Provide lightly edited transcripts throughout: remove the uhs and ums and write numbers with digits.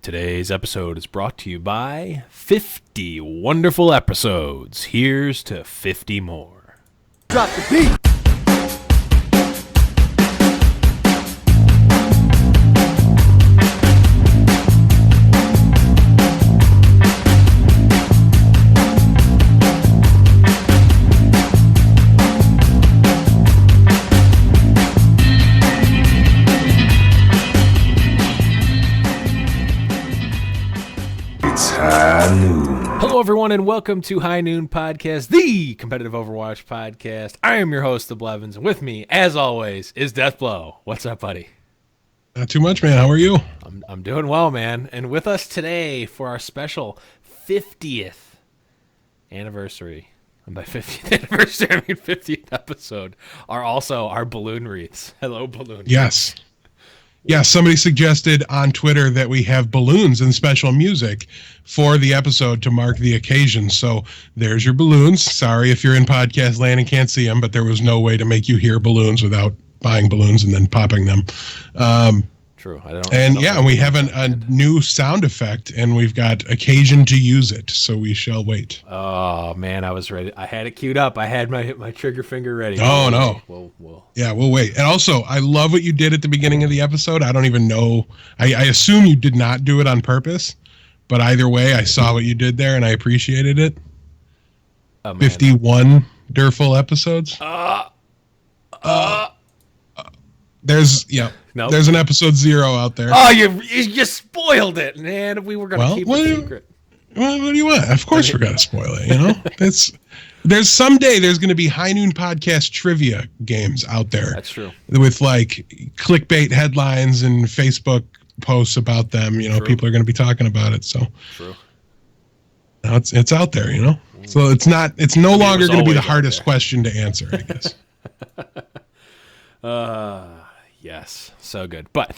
Today's episode is brought to you by 50 wonderful episodes. Here's to 50 more. Drop the beat. Hello, everyone, and welcome to High Noon Podcast, the competitive Overwatch podcast. I am your host, The Blevins, and with me, as always, is Deathblow. What's up, buddy? Not too much, man. How are you? I'm doing well, man. And with us today for our special 50th anniversary, and by 50th anniversary, I mean 50th episode, are also our balloon wreaths. Hello, balloon wreaths. Yes. Yeah, somebody suggested on Twitter that we have balloons and special music for the episode to mark the occasion. So there's your balloons. Sorry if you're in podcast land and can't see them, but there was no way to make you hear balloons without buying balloons and then popping them. True. And we have a new sound effect, and we've got occasion to use it, so we shall wait. Oh, man, I was ready. I had it queued up. I had my trigger finger ready. Oh, no. Yeah, we'll wait. And also, I love what you did at the beginning of the episode. I don't even know. I assume you did not do it on purpose, but either way, I saw what you did there, and I appreciated it. Oh, man. 51 Durful episodes. There's an episode 0 out there. Oh, you spoiled it, man. We were going to keep it secret. What do you want? Of course we're going to spoil it, you know? There's someday there's going to be High Noon Podcast trivia games out there. That's true. With like clickbait headlines and Facebook posts about them, you know, True. People are going to be talking about it, so. True. Now it's out there, you know? So it's no longer going to be the hardest question to answer, I guess. Yes, so good. But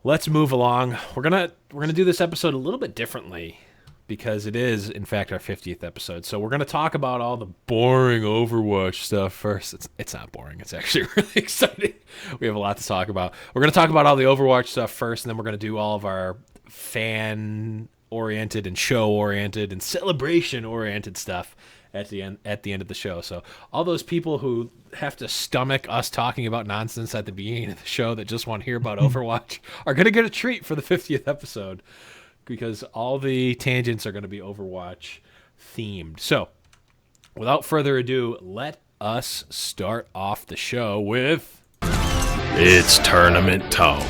let's move along. We're gonna do this episode a little bit differently because it is, in fact, our 50th episode. So we're gonna talk about all the boring Overwatch stuff first. It's not boring. It's actually really exciting. We have a lot to talk about. We're gonna talk about all the Overwatch stuff first, and then we're gonna do all of our fan-oriented and show-oriented and celebration-oriented stuff at the end of the show. So all those people who have to stomach us talking about nonsense at the beginning of the show that just want to hear about Overwatch are going to get a treat for the 50th episode because all the tangents are going to be Overwatch themed. So without further ado, let us start off the show with It's Tournament Talk.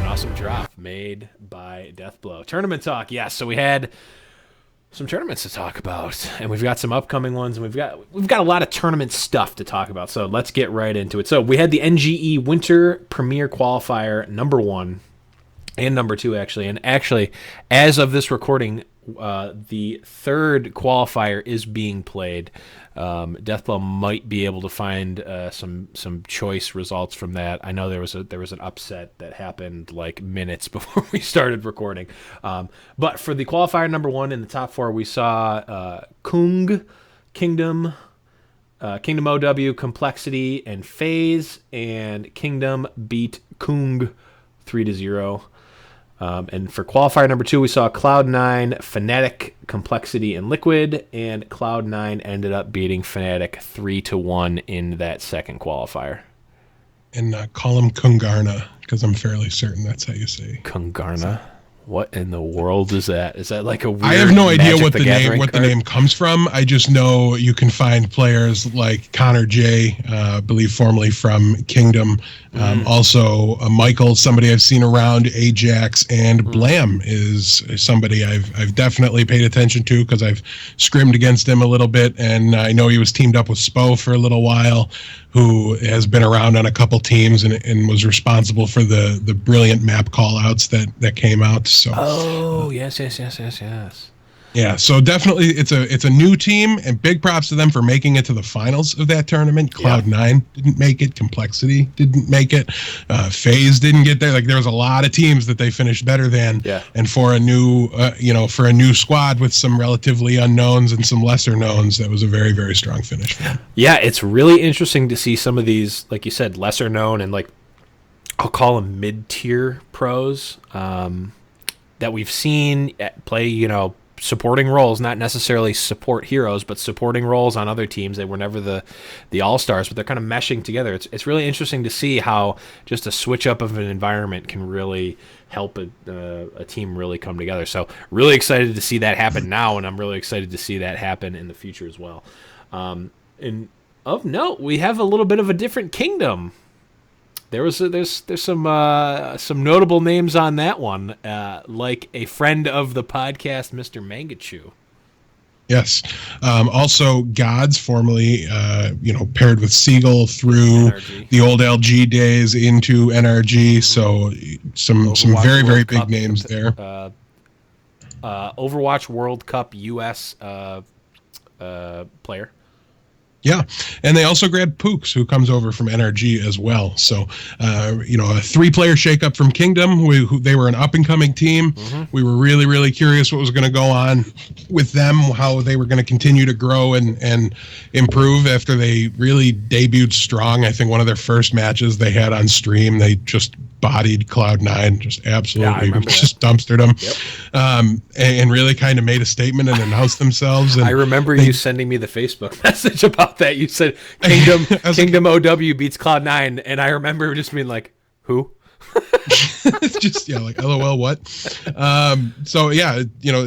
Awesome drop made by Deathblow. Tournament talk, yes. So we had some tournaments to talk about, and we've got some upcoming ones, and we've got a lot of tournament stuff to talk about. So let's get right into it. So we had the NGE Winter Premier Qualifier number 1 and number 2 actually, and actually as of this recording, the third qualifier is being played. Deathblow might be able to find some choice results from that. I know there was an upset that happened like minutes before we started recording. But for the qualifier number 1 in the top 4, we saw Kingdom OW, Complexity, and FaZe, and Kingdom beat Kung 3-0. And for qualifier number 2, we saw Cloud9, Fnatic, Complexity, and Liquid, and Cloud9 ended up beating Fnatic 3-1 in that second qualifier. And call him Kungarna, because I'm fairly certain that's how you say Kungarna? What in the world is that? Is that like a weird I have no idea what the name comes from. I just know you can find players like Connor J, I believe formerly from Kingdom. Also Michael, somebody I've seen around, Ajax, and Blam is somebody I've definitely paid attention to because I've scrimmed against him a little bit, and I know he was teamed up with Spo for a little while, who has been around on a couple teams and was responsible for the brilliant map call-outs that came out. So, yes. Yeah, so definitely it's a new team, and big props to them for making it to the finals of that tournament. Cloud9 didn't make it, Complexity didn't make it, FaZe didn't get there. Like there was a lot of teams that they finished better than. Yeah. And for a new for a new squad with some relatively unknowns and some lesser knowns, that was a very, very strong finish for them. Yeah, it's really interesting to see some of these, like you said, lesser known and like I'll call them mid-tier pros that we've seen play, supporting roles, not necessarily support heroes, but supporting roles on other teams. They were never the all-stars, but they're kind of meshing together. It's really interesting to see how just a switch up of an environment can really help a team really come together. So really excited to see that happen now, and I'm really excited to see that happen in the future as well. And of note, we have a little bit of a different kingdom. There's some notable names on that one, like a friend of the podcast, Mr. Mangachu. Yes. Also, Gods, formerly paired with Siegel through NRG. The old LG days into NRG. So some very very big names there. Overwatch World Cup US player. Yeah, and they also grabbed Pooks, who comes over from NRG as well. So, a 3-player shakeup from Kingdom. They were an up-and-coming team. Mm-hmm. We were really, really curious what was going to go on with them, how they were going to continue to grow and improve after they really debuted strong. I think one of their first matches they had on stream, they just bodied Cloud9, just absolutely just dumpstered them. Yep. And really kind of made a statement and announced themselves. And I remember you sending me the Facebook message about that. You said Kingdom OW beats Cloud9, and I remember just being like, who? It's just like LOL what? So yeah,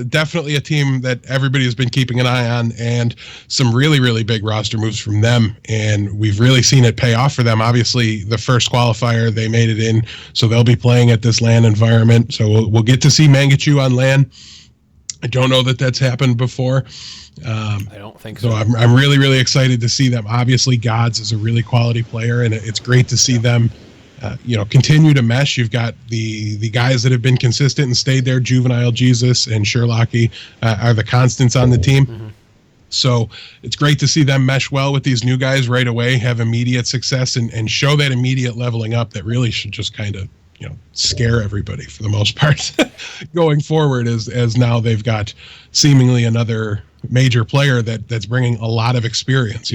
definitely a team that everybody has been keeping an eye on, and some really really big roster moves from them, and we've really seen it pay off for them. Obviously the first qualifier they made it in, so they'll be playing at this LAN environment, so we'll get to see Mangachu on LAN. I don't know that that's happened before. I don't think so. So I'm really really excited to see them. Obviously Gods is a really quality player, and it's great to see them continue to mesh. You've got the guys that have been consistent and stayed there. Juvenile Jesus and Sherlocky are the constants on the team. Mm-hmm. So it's great to see them mesh well with these new guys right away, have immediate success, and show that immediate leveling up that really should just kind of scare everybody for the most part going forward, as now they've got seemingly another major player that's bringing a lot of experience.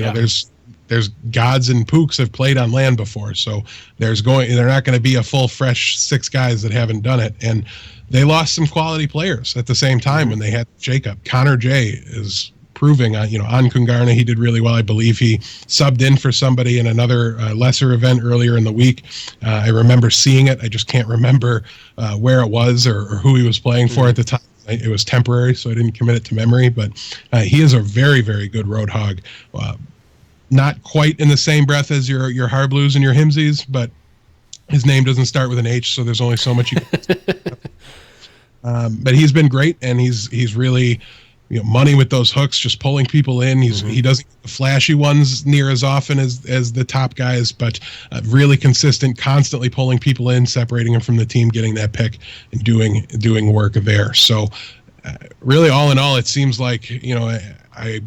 There's Gods and Pooks have played on LAN before, so they're not going to be a full fresh 6 guys that haven't done it, and they lost some quality players at the same time when they had shakeup. Connor J is proving on Kungarna he did really well. I believe he subbed in for somebody in another lesser event earlier in the week. I remember seeing it. I just can't remember where it was or who he was playing for at the time. It was temporary, so I didn't commit it to memory, but he is a very very good Roadhog. Not quite in the same breath as your Harblues and your Himsies, but his name doesn't start with an H, so there's only so much you can but he's been great, and he's really money with those hooks, just pulling people in. He doesn't get the flashy ones near as often as the top guys, but really consistent, constantly pulling people in, separating them from the team, getting that pick, and doing work there. So really, all in all, it seems like I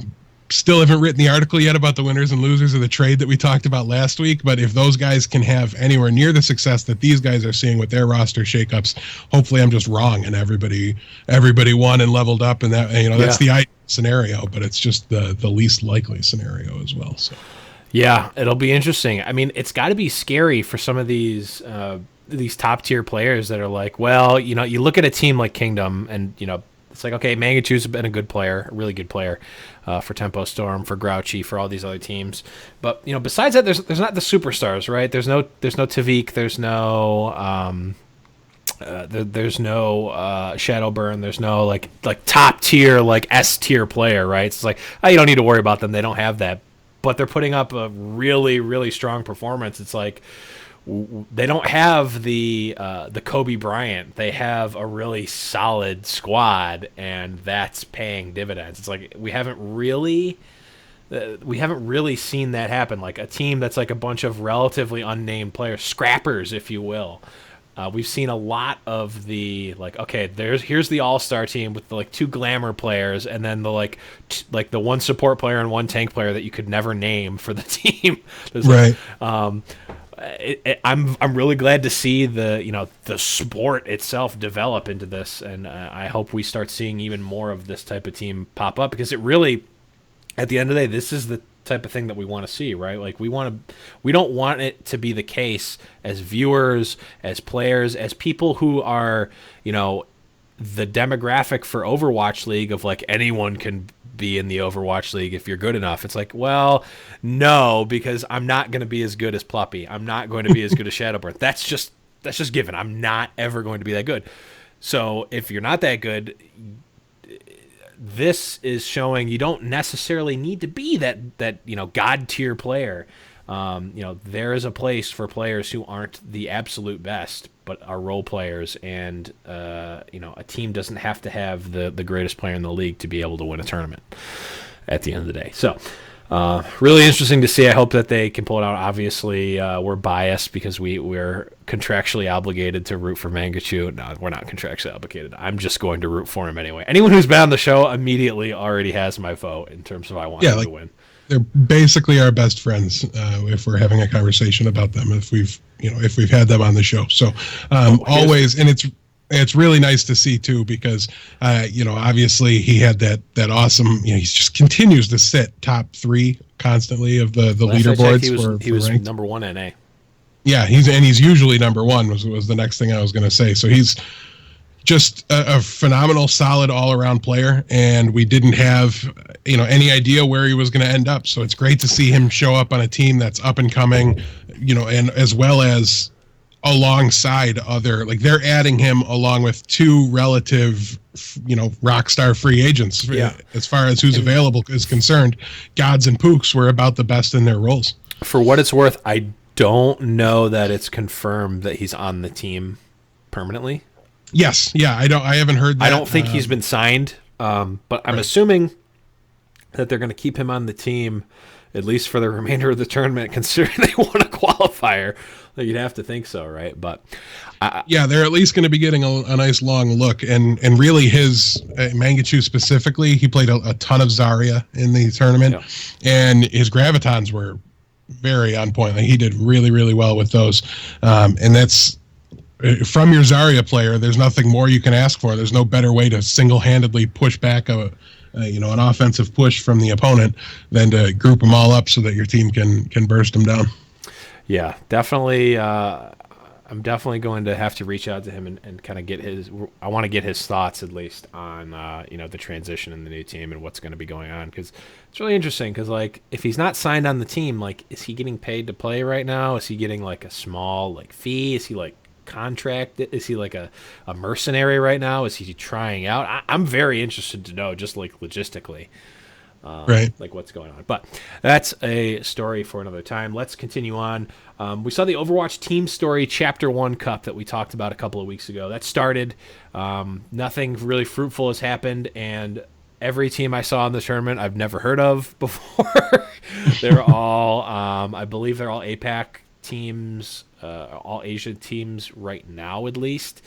still haven't written the article yet about the winners and losers of the trade that we talked about last week, but if those guys can have anywhere near the success that these guys are seeing with their roster shakeups, hopefully I'm just wrong and everybody won and leveled up, and that that's the ideal scenario, but it's just the least likely scenario as well. So yeah, it'll be interesting. I mean, it's got to be scary for some of these top tier players that are like, well, you look at a team like Kingdom, and it's like, okay, Mangachu's been a good player, a really good player for Tempo Storm, for Grouchy, for all these other tems. But besides that, there's not the superstars, right? There's no Tavik, there's no Shadowburn, there's no like top tier, like S tier player, right? It's like, you don't need to worry about them. They don't have that, but they're putting up a really really strong performance. It's like, they don't have the Kobe Bryant. They have a really solid squad, and that's paying dividends. It's like we haven't really seen that happen. Like a team that's like a bunch of relatively unnamed players, scrappers, if you will. We've seen a lot of the here's the all-star team with the 2 glamour players, and then the the 1 support player and 1 tank player that you could never name for the team. Right. I'm really glad to see the sport itself develop into this, and I hope we start seeing even more of this type of team pop up, because it really, at the end of the day, this is type of thing that we want to see, right? Like we don't want it to be the case as viewers, as players, as people who are, the demographic for Overwatch League of like anyone can be in the Overwatch League if you're good enough. It's like, well, no, because I'm not going to be as good as Pluppy. I'm not going to be as good as Shadowbird. That's just given. I'm not ever going to be that good. So if you're not that good, this is showing you don't necessarily need to be that god tier player. There is a place for players who aren't the absolute best, but are role players, and a team doesn't have to have the greatest player in the league to be able to win a tournament at the end of the day. So really interesting to see. I hope that they can pull it out. Obviously, we're biased because we're contractually obligated to root for Mangachu. No, we're not contractually obligated. I'm just going to root for him anyway. Anyone who's been on the show immediately already has my vote in terms of I want him to win. They're basically our best friends if we're having a conversation about them, if we've had them on the show. So always, and it's really nice to see too, because obviously he had that awesome, he just continues to sit top 3 constantly of the leaderboards. He was number 1 NA. Yeah, he's usually number 1 was the next thing I was going to say. So he's just a phenomenal, solid all-around player, and we didn't have any idea where he was going to end up. So it's great to see him show up on a team that's up and coming, and as well as alongside other, like they're adding him along with 2 relative, rock star free agents. Yeah. As far as who's available is concerned, Gods and Pooks were about the best in their roles. For what it's worth, I don't know that it's confirmed that he's on the team permanently. Yes. Yeah. I haven't heard that. I don't think he's been signed, but I'm assuming that they're going to keep him on the team at least for the remainder of the tournament, considering they won a qualifier. Like, you'd have to think so, right? But they're at least going to be getting a nice long look, and really his Mangachu specifically, he played a ton of Zarya in the tournament, and his Gravitons were very on point. Like, he did really, really well with those, and that's. From your Zarya player, there's nothing more you can ask for. There's no better way to single-handedly push back an offensive push from the opponent than to group them all up so that your team can burst them down. Yeah, definitely. I'm definitely going to have to reach out to him and kind of get I want to get his thoughts at least on the transition in the new team and what's going to be going on, because it's really interesting. Because like, if he's not signed on the team, like, is he getting paid to play right now? Is he getting like a small fee? Is he like contract? Is he like a mercenary right now? Is he trying out? I'm very interested to know, just like logistically, right, like what's going on. But that's a story for another time. Let's continue on. We saw the Overwatch Team Story Chapter 1 Cup that we talked about a couple of weeks ago. That started. Nothing really fruitful has happened, and every team I saw in the tournament I've never heard of before. They're all, I believe they're all APAC teams, all Asian teams right now, at least.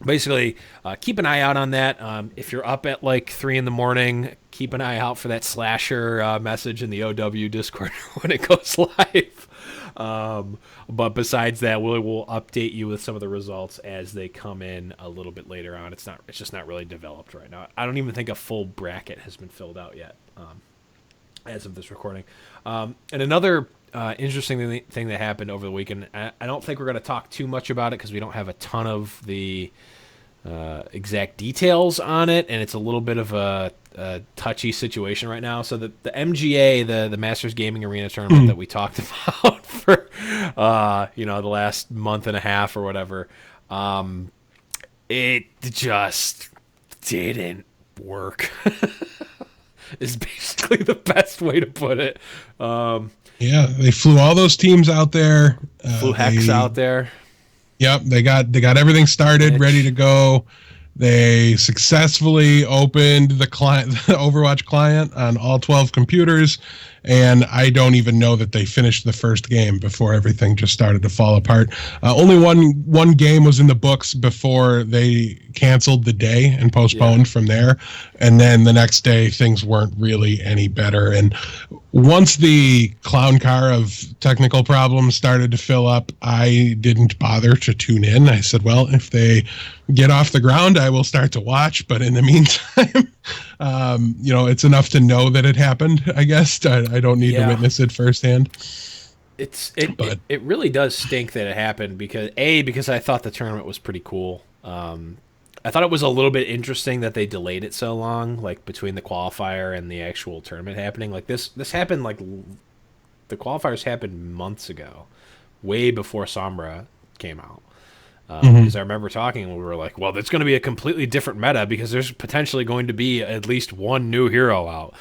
Basically, keep an eye out on that. If you're up at like 3 a.m, keep an eye out for that slasher message in the OW Discord when it goes live. But besides that, we'll update you with some of the results as they come in a little bit later on. It's just not really developed right now. I don't even think a full bracket has been filled out yet, as of this recording. And another interesting thing that happened over the weekend, I don't think we're going to talk too much about it because we don't have a ton of the exact details on it, and it's a little bit of a touchy situation right now. So the MGA, the Masters Gaming Arena tournament that we talked about for the last month and a half or whatever, it just didn't work. Is basically the best way to put it. Yeah, they flew all those teams out there. Flew Hex out there. Yep, they got everything started, ready to go. They successfully opened the Overwatch client on all 12 computers, and I don't even know that they finished the first game before everything just started to fall apart. Only one game was in the books before they canceled the day and postponed from there, and then the next day things weren't really any better. And once the clown car of technical problems started to fill up, I didn't bother to tune in. I said, well, if they get off the ground, I will start to watch. But in the meantime, It's enough to know that it happened. I guess I don't need to witness it firsthand. It really does stink that it happened because I thought the tournament was pretty cool. I thought it was a little bit interesting that they delayed it so long, like between the qualifier and the actual tournament happening. Like this happened like the qualifiers happened months ago, way before Sombra came out. Because I remember talking and we were like, well, there's going to be a completely different meta because there's potentially going to be at least one new hero out.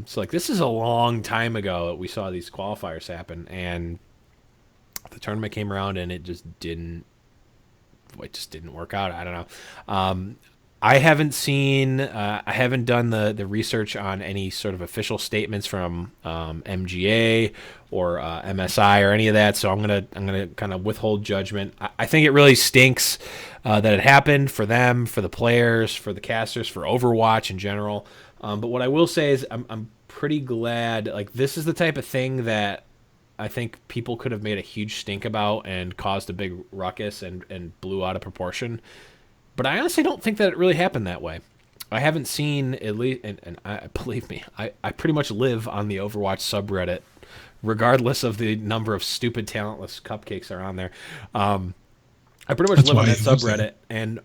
So like this is a long time ago that we saw these qualifiers happen, and the tournament came around and it just didn't work out. I don't know. I haven't done the research on any sort of official statements from MGA or MSI or any of that, so I'm gonna kind of withhold judgment. I think it really stinks that it happened for them, for the players, for the casters, for Overwatch in general. But what I will say is I'm pretty glad. Like this is the type of thing that I think people could have made a huge stink about and caused a big ruckus and blew out of proportion. But I honestly don't think that it really happened that way. I haven't seen, at least, and believe me, I pretty much live on the Overwatch subreddit, regardless of the number of stupid, talentless cupcakes that are on there. I pretty much live on that subreddit, and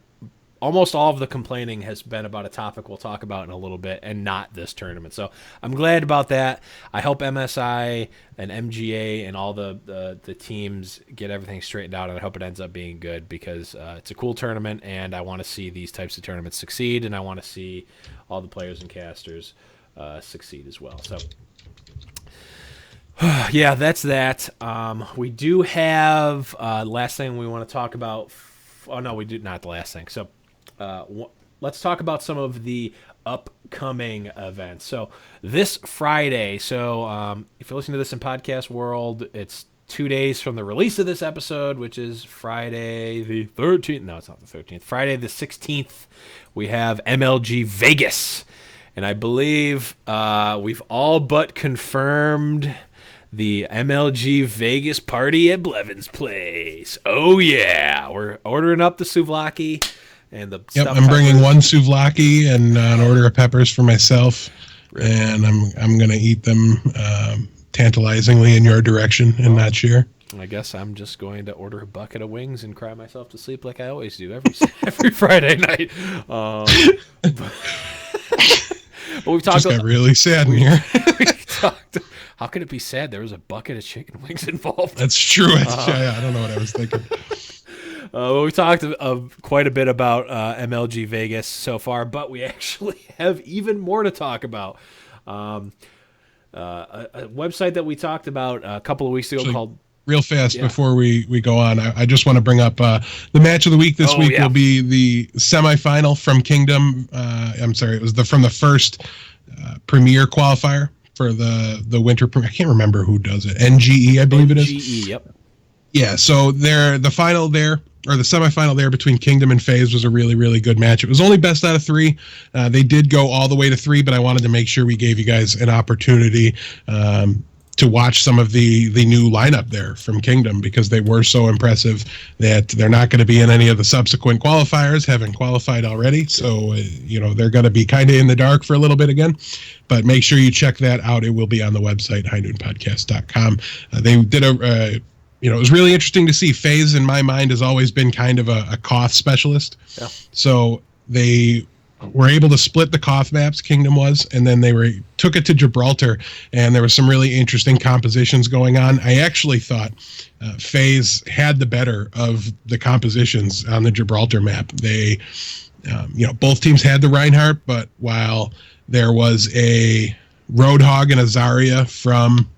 almost all of the complaining has been about a topic we'll talk about in a little bit, and not this tournament. So I'm glad about that. I hope MSI and MGA and all the teams get everything straightened out, and I hope it ends up being good because it's a cool tournament, and I want to see these types of tournaments succeed, and I want to see all the players and casters succeed as well. So yeah, that's that. We do have last thing we want to talk about. Oh no, we do not the last thing. So let's talk about some of the upcoming events. So this Friday, if you're listening to this in podcast world, it's 2 days from the release of this episode, which is Friday the 13th. No, it's not the 13th. Friday the 16th, we have MLG Vegas. And I believe we've all but confirmed the MLG Vegas party at Blevins Place. Oh, yeah. We're ordering up the souvlaki. And I'm bringing one souvlaki and an order of peppers for myself, and I'm gonna eat them tantalizingly in your direction and not share. I guess I'm just going to order a bucket of wings and cry myself to sleep like I always do every Friday night. But we've talked. Just got really sad in here. How could it be sad? There was a bucket of chicken wings involved. That's true. I don't know what I was thinking. We talked quite a bit about MLG Vegas so far, but we actually have even more to talk about. A website that we talked about a couple of weeks ago called... Real fast before we go on, I just want to bring up the match of the week this week will be the semifinal from Kingdom. I'm sorry, it was from the first Premier qualifier for the Winter Premier. I can't remember who does it. NGE, I believe it is. NGE, yep. Yeah, so the final there, or the semifinal there between Kingdom and FaZe was a really, really good match. It was only best out of 3. They did go all the way to 3, but I wanted to make sure we gave you guys an opportunity to watch some of the new lineup there from Kingdom, because they were so impressive that they're not going to be in any of the subsequent qualifiers, having qualified already. So, they're going to be kind of in the dark for a little bit again. But make sure you check that out. It will be on the website, highnoonpodcast.com. They did it was really interesting to see. FaZe, in my mind, has always been kind of a Koth specialist. Yeah. So they were able to split the Koth maps, Kingdom was, and then they took it to Gibraltar, and there was some really interesting compositions going on. I actually thought FaZe had the better of the compositions on the Gibraltar map. They, both teams had the Reinhardt, but while there was a Roadhog and a Zarya from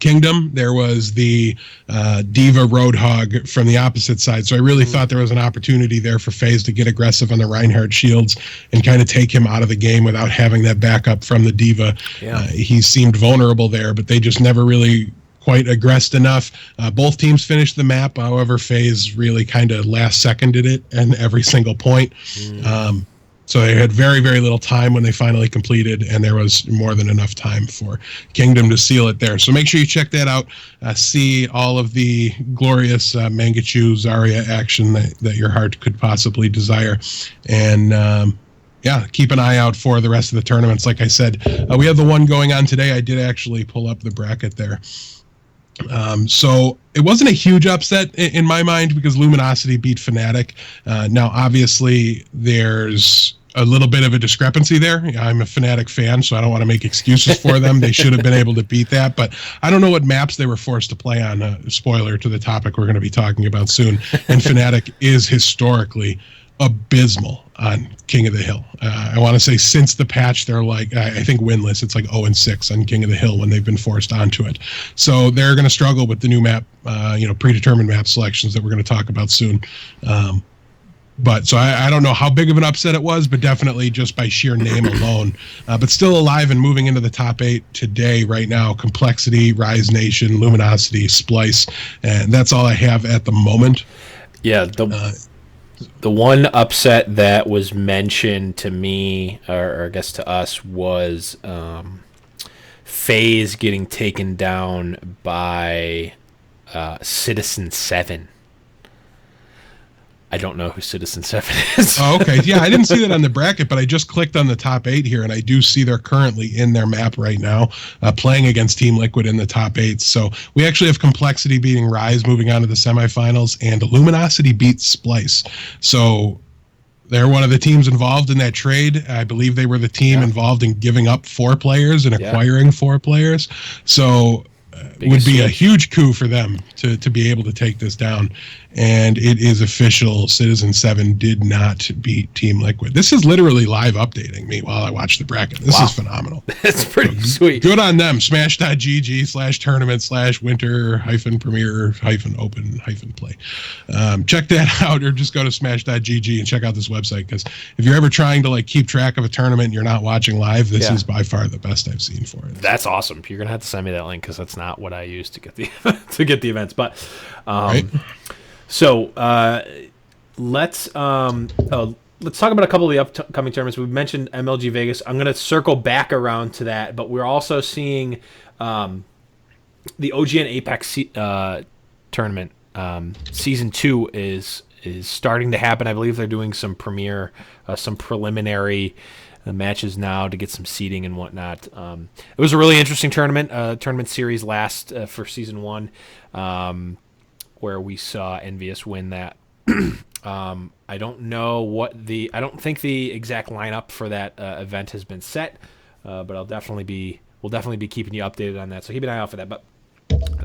Kingdom, there was the Diva Roadhog from the opposite side. So I really thought there was an opportunity there for FaZe to get aggressive on the Reinhardt shields and kind of take him out of the game without having that backup from the Diva. Yeah. He seemed vulnerable there, but they just never really quite aggressed enough. Both teams finished the map. However, FaZe really kind of last seconded it and every single point. So they had very, very little time when they finally completed, and there was more than enough time for Kingdom to seal it there. So make sure you check that out. See all of the glorious Mangachu Zarya action that your heart could possibly desire. And yeah, keep an eye out for the rest of the tournaments. Like I said, we have the one going on today. I did actually pull up the bracket there. So it wasn't a huge upset in my mind because Luminosity beat Fnatic. Now, obviously, there's a little bit of a discrepancy there. I'm a Fnatic fan, so I don't want to make excuses for them. They should have been able to beat that, but I don't know what maps they were forced to play on. Spoiler to the topic we're going to be talking about soon. And Fnatic is historically abysmal on King of the Hill. I want to say since the patch, they're like, I think winless. It's like 0-6 on King of the Hill when they've been forced onto it. So they're going to struggle with the new map, predetermined map selections that we're going to talk about soon. But so I don't know how big of an upset it was, but definitely just by sheer name alone. But still alive and moving into the top 8 today, right now. Complexity, Rise Nation, Luminosity, Splice, and that's all I have at the moment. Yeah, the one upset that was mentioned to me, or I guess to us, was FaZe getting taken down by Citizen 7. I don't know who Citizen 7 is. Oh, okay. Yeah, I didn't see that on the bracket, but I just clicked on the top 8 here, and I do see they're currently in their map right now, playing against Team Liquid in the top 8. So we actually have Complexity beating Rise, moving on to the semifinals, and Luminosity beats Splice. So they're one of the teams involved in that trade. I believe they were the team involved in giving up 4 players and acquiring 4 players. So it would be a huge coup for them to be able to take this down. And it is official. Citizen 7 did not beat Team Liquid. This is literally live updating me while I watch the bracket. This is phenomenal. That's pretty sweet. Good on them. Smash.gg/tournament/winter-open-play. Check that out, or just go to smash.gg and check out this website, because if you're ever trying to keep track of a tournament and you're not watching live, this is by far the best I've seen for it. That's awesome. You're gonna have to send me that link, because that's not what I use to get the events. But right. So let's talk about a couple of the upcoming tournaments. We've mentioned MLG Vegas. I'm going to circle back around to that, but we're also seeing the OGN Apex tournament. Season 2 is starting to happen. I believe they're doing some preliminary matches now to get some seeding and whatnot. It was a really interesting tournament series last for Season 1. Where we saw Envious win that. I don't think the exact lineup for that event has been set, but we'll definitely be keeping you updated on that. So keep an eye out for that. But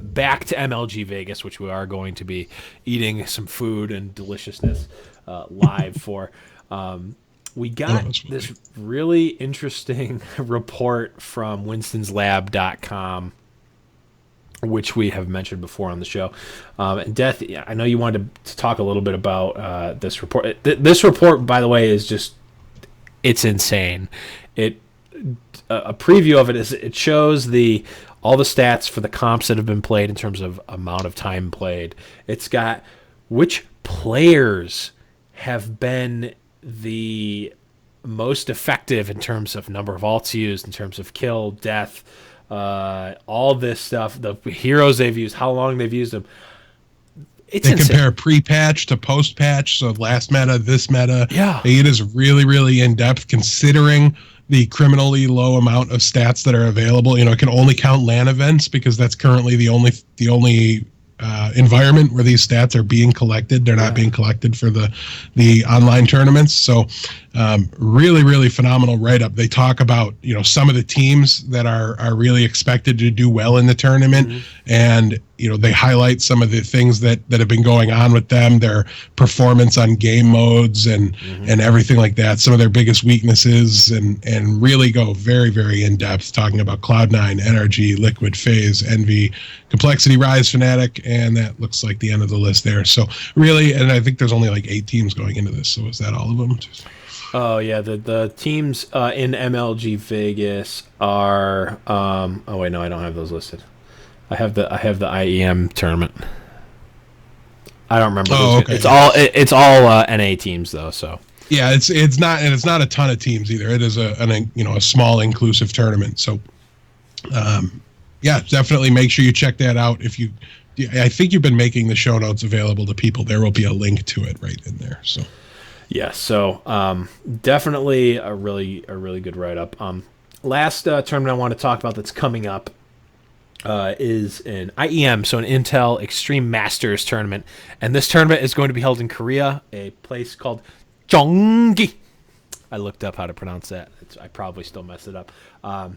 back to MLG Vegas, which we are going to be eating some food and deliciousness live for. We got this really interesting report from winstonsLab.com, which we have mentioned before on the show. And Death, I know you wanted to talk a little bit about this report. This report, by the way, is it's insane. A preview of it is it shows all the stats for the comps that have been played in terms of amount of time played. It's got which players have been the most effective in terms of number of ults used, in terms of kill, death, all this stuff, the heroes they've used, how long they've used them. They compare pre-patch to post-patch, so last meta, this meta. Yeah. It is really, really in-depth, considering the criminally low amount of stats that are available. It can only count LAN events because that's currently the only environment where these stats are being collected. They're not being collected for the online tournaments. So really, really phenomenal write-up. They talk about some of the teams that are really expected to do well in the tournament, and they highlight some of the things that have been going on with them, their performance on game modes and everything like that, some of their biggest weaknesses, and really go very, very in-depth, talking about Cloud9, NRG, Liquid, FaZe, Envy, Complexity, Rise, Fnatic, and that looks like the end of the list there. So really, and I think there's only like 8 teams going into this, so is that all of them? Oh yeah, the teams in MLG Vegas are oh wait, no, I don't have those listed. I have the IEM tournament. I don't remember. Oh, okay. It's all NA teams though. So yeah, it's not a ton of teams either. It is a small inclusive tournament. So yeah, definitely make sure you check that out. I think you've been making the show notes available to people. There will be a link to it right in there. So Yeah, so definitely a really good write up. Last tournament I want to talk about that's coming up is an IEM, so an Intel Extreme Masters tournament, and this tournament is going to be held in Korea, a place called Gyeonggi. I looked up how to pronounce that. I probably still messed it up. But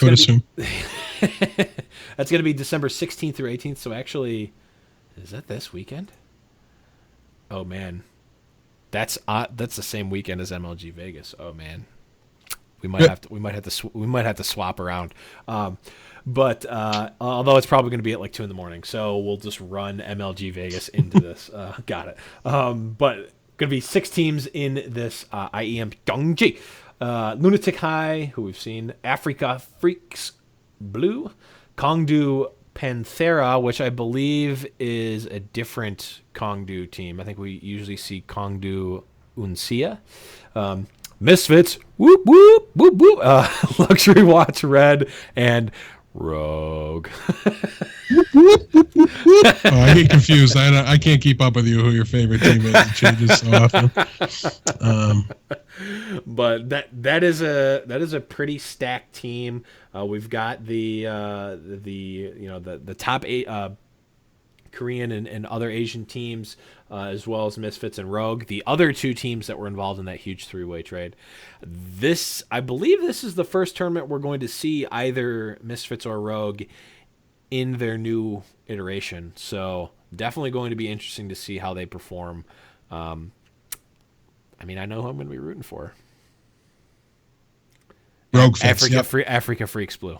I would assume. That's going to be December 16th through 18th. So actually, is that this weekend? Oh man, that's the same weekend as MLG Vegas. Oh man, we might have to swap around. But although it's probably going to be at like 2 a.m, so we'll just run MLG Vegas into this. Got it. But going to be 6 teams in this IEM Gyeonggi. Lunatic High, who we've seen, Africa Freaks Blue, Kongdu Panthera, which I believe is a different Kongdu team. I think we usually see Kongdu Uncia. Misfits, whoop, whoop, whoop, whoop. Luxury Watch Red, and Rogue. I get confused. I can't keep up with you who your favorite team is. It changes so often. But that is a pretty stacked team. We've got the top 8 Korean and other Asian teams, as well as Misfits and Rogue, the other 2 teams that were involved in that huge 3-way trade. I believe this is the first tournament we're going to see either Misfits or Rogue in their new iteration. So definitely going to be interesting to see how they perform. I mean, I know who I'm going to be rooting for. Rogue Fits, Africa Freaks Blue.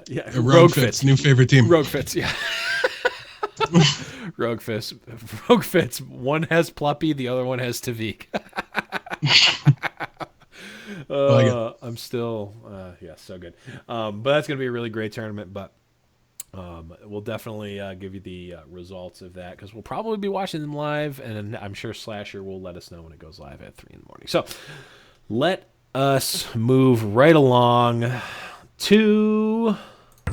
Yeah, Rogue Fits, new favorite team. Rogue Fits, yeah. Rogue Fits. One has Pluppy, the other one has Tavik. I'm still, so good. But that's going to be a really great tournament. But we'll definitely give you the results of that, because we'll probably be watching them live, and I'm sure Slasher will let us know when it goes live at 3 a.m. So let us move right along to...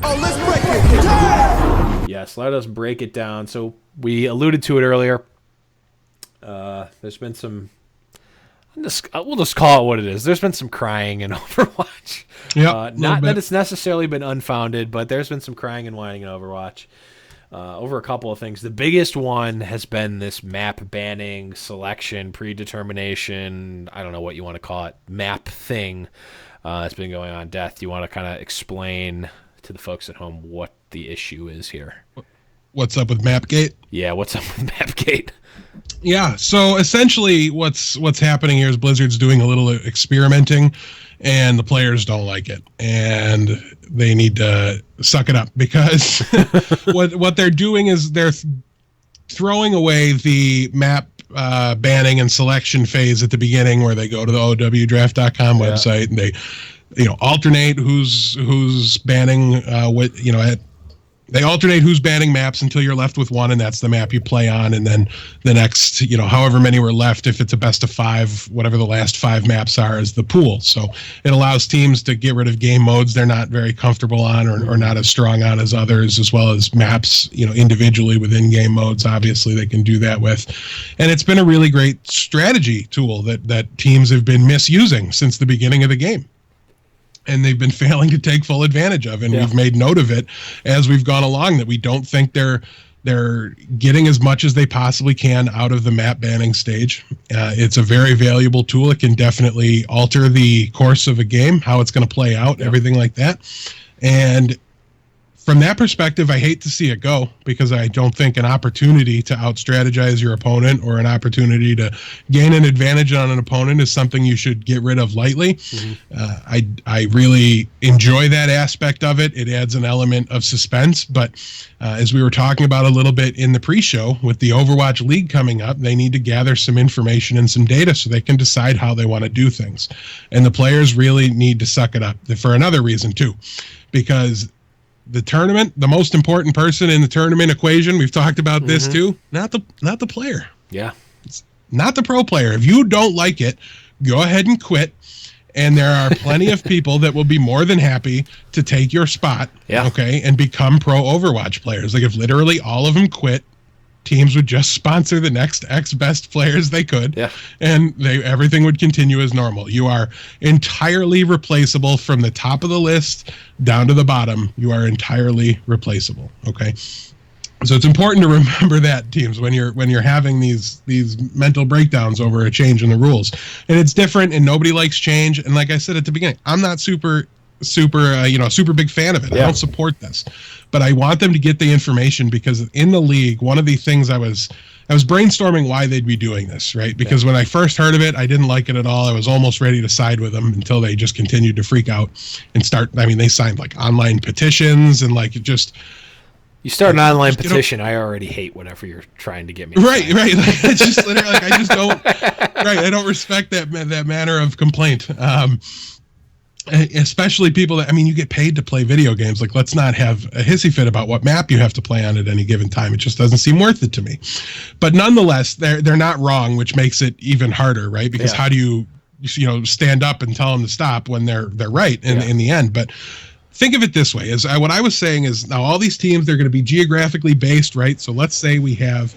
Oh, let's break it down! Yes, let us break it down. So we alluded to it earlier. There's been some... we'll just call it what it is. There's been some crying in Overwatch. Not that it's necessarily been unfounded, but there's been some crying and whining in Overwatch over a couple of things. The biggest one has been this map banning, selection, predetermination, I don't know what you want to call it, map thing that's been going on. Death, do you want to kind of explain to the folks at home what the issue is here? What's up with Mapgate? Yeah, what's up with Mapgate? Yeah, so essentially what's happening here is Blizzard's doing a little experimenting, and the players don't like it, and they need to suck it up, because what they're doing is they're throwing away the map banning and selection phase at the beginning, where they go to the owdraft.com website and they alternate who's banning they alternate who's banning maps until you're left with one, and that's the map you play on. And then the next, however many were left, if it's a best of 5, whatever the last 5 maps are, is the pool. So it allows teams to get rid of game modes they're not very comfortable on, or not as strong on as others, as well as maps, individually within game modes. Obviously, they can do that with. And it's been a really great strategy tool that teams have been misusing since the beginning of the game, and they've been failing to take full advantage of. And we've made note of it as we've gone along, that we don't think they're getting as much as they possibly can out of the map banning stage. It's a very valuable tool. It can definitely alter the course of a game, how it's going to play out, everything like that. And from that perspective, I hate to see it go, because I don't think an opportunity to out-strategize your opponent, or an opportunity to gain an advantage on an opponent, is something you should get rid of lightly. Mm-hmm. I really enjoy that aspect of it. It adds an element of suspense. But as we were talking about a little bit in the pre-show, with the Overwatch League coming up, they need to gather some information and some data so they can decide how they want to do things. And the players really need to suck it up, for another reason too, because the tournament, the most important person in the tournament equation, we've talked about this too, not the player. Yeah. It's not the pro player. If you don't like it, go ahead and quit. And there are plenty of people that will be more than happy to take your spot, okay, and become pro Overwatch players. Like, if literally all of them quit teams would just sponsor the next X best players they could, Yeah. and everything would continue as normal. You are entirely replaceable from the top of the list down to the bottom. You are entirely replaceable. Okay. So it's important to remember that, teams, when you're having these mental breakdowns over a change in the rules. And it's different, and nobody likes change. And like I said at the beginning, I'm not super big fan of it. Yeah. I don't support this, but I want them to get the information, because in the league, one of the things I was brainstorming why they'd be doing this, right? Because when I first heard of it, I didn't like it at all. I was almost ready to side with them until they just continued to freak out and start. I mean, they signed like online petitions and like it just. You start an online petition, I already hate whatever you're trying to get me to Right. sign. Like, it's just literally like I just don't. Right. I don't respect that manner of complaint. Especially people that, I mean, you get paid to play video games. Like, let's not have a hissy fit about what map you have to play on at any given time. It just doesn't seem worth it to me. But nonetheless, they're not wrong, which makes it even harder, right? Because how do you stand up and tell them to stop when they're right in the end? But think of it this way: what I was saying is, now all these teams, they're going to be geographically based, right? So let's say we have,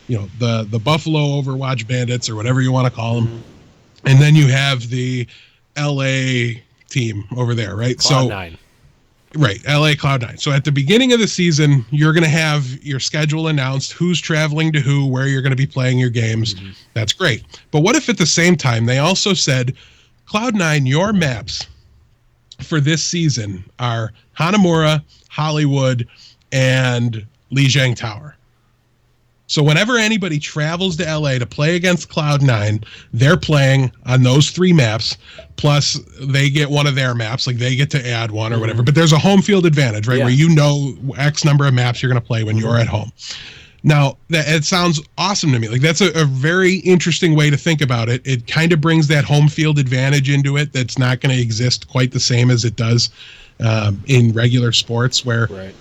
the Buffalo Overwatch Bandits, or whatever you want to call them, and then you have the LA team over there, right? Cloud9. Right, LA Cloud9. So at the beginning of the season, you're going to have your schedule announced, who's traveling to who, where you're going to be playing your games. That's great. But what if at the same time they also said, Cloud9, your maps for this season are Hanamura, Hollywood, and Lijiang Tower. So whenever anybody travels to LA to play against Cloud9, they're playing on those 3 maps, plus they get one of their maps, like they get to add one or whatever. But there's a home field advantage, right? Where X number of maps you're going to play when you're at home. Now, it sounds awesome to me. Like, that's a very interesting way to think about it. It kind of brings that home field advantage into it that's not going to exist quite the same as it does in regular sports, where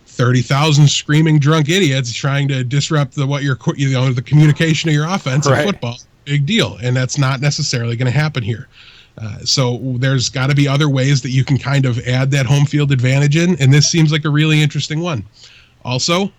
30,000 screaming drunk idiots trying to disrupt the communication of your offense in football. Big deal. And that's not necessarily going to happen here. So there's got to be other ways that you can kind of add that home field advantage in. And this seems like a really interesting one. Also,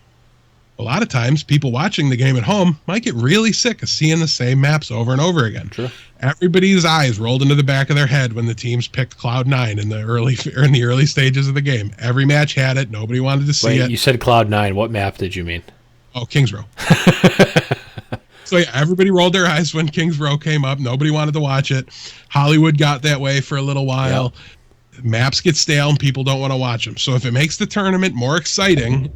a lot of times people watching the game at home might get really sick of seeing the same maps over and over again. True. Everybody's eyes rolled into the back of their head when the teams picked Cloud9 in the early stages of the game. Every match had it. Nobody wanted to see it. You said Cloud9. What map did you mean? Oh, Kings Row. So yeah, everybody rolled their eyes when Kings Row came up. Nobody wanted to watch it. Hollywood got that way for a little while. Maps get stale and people don't want to watch them. So if it makes the tournament more exciting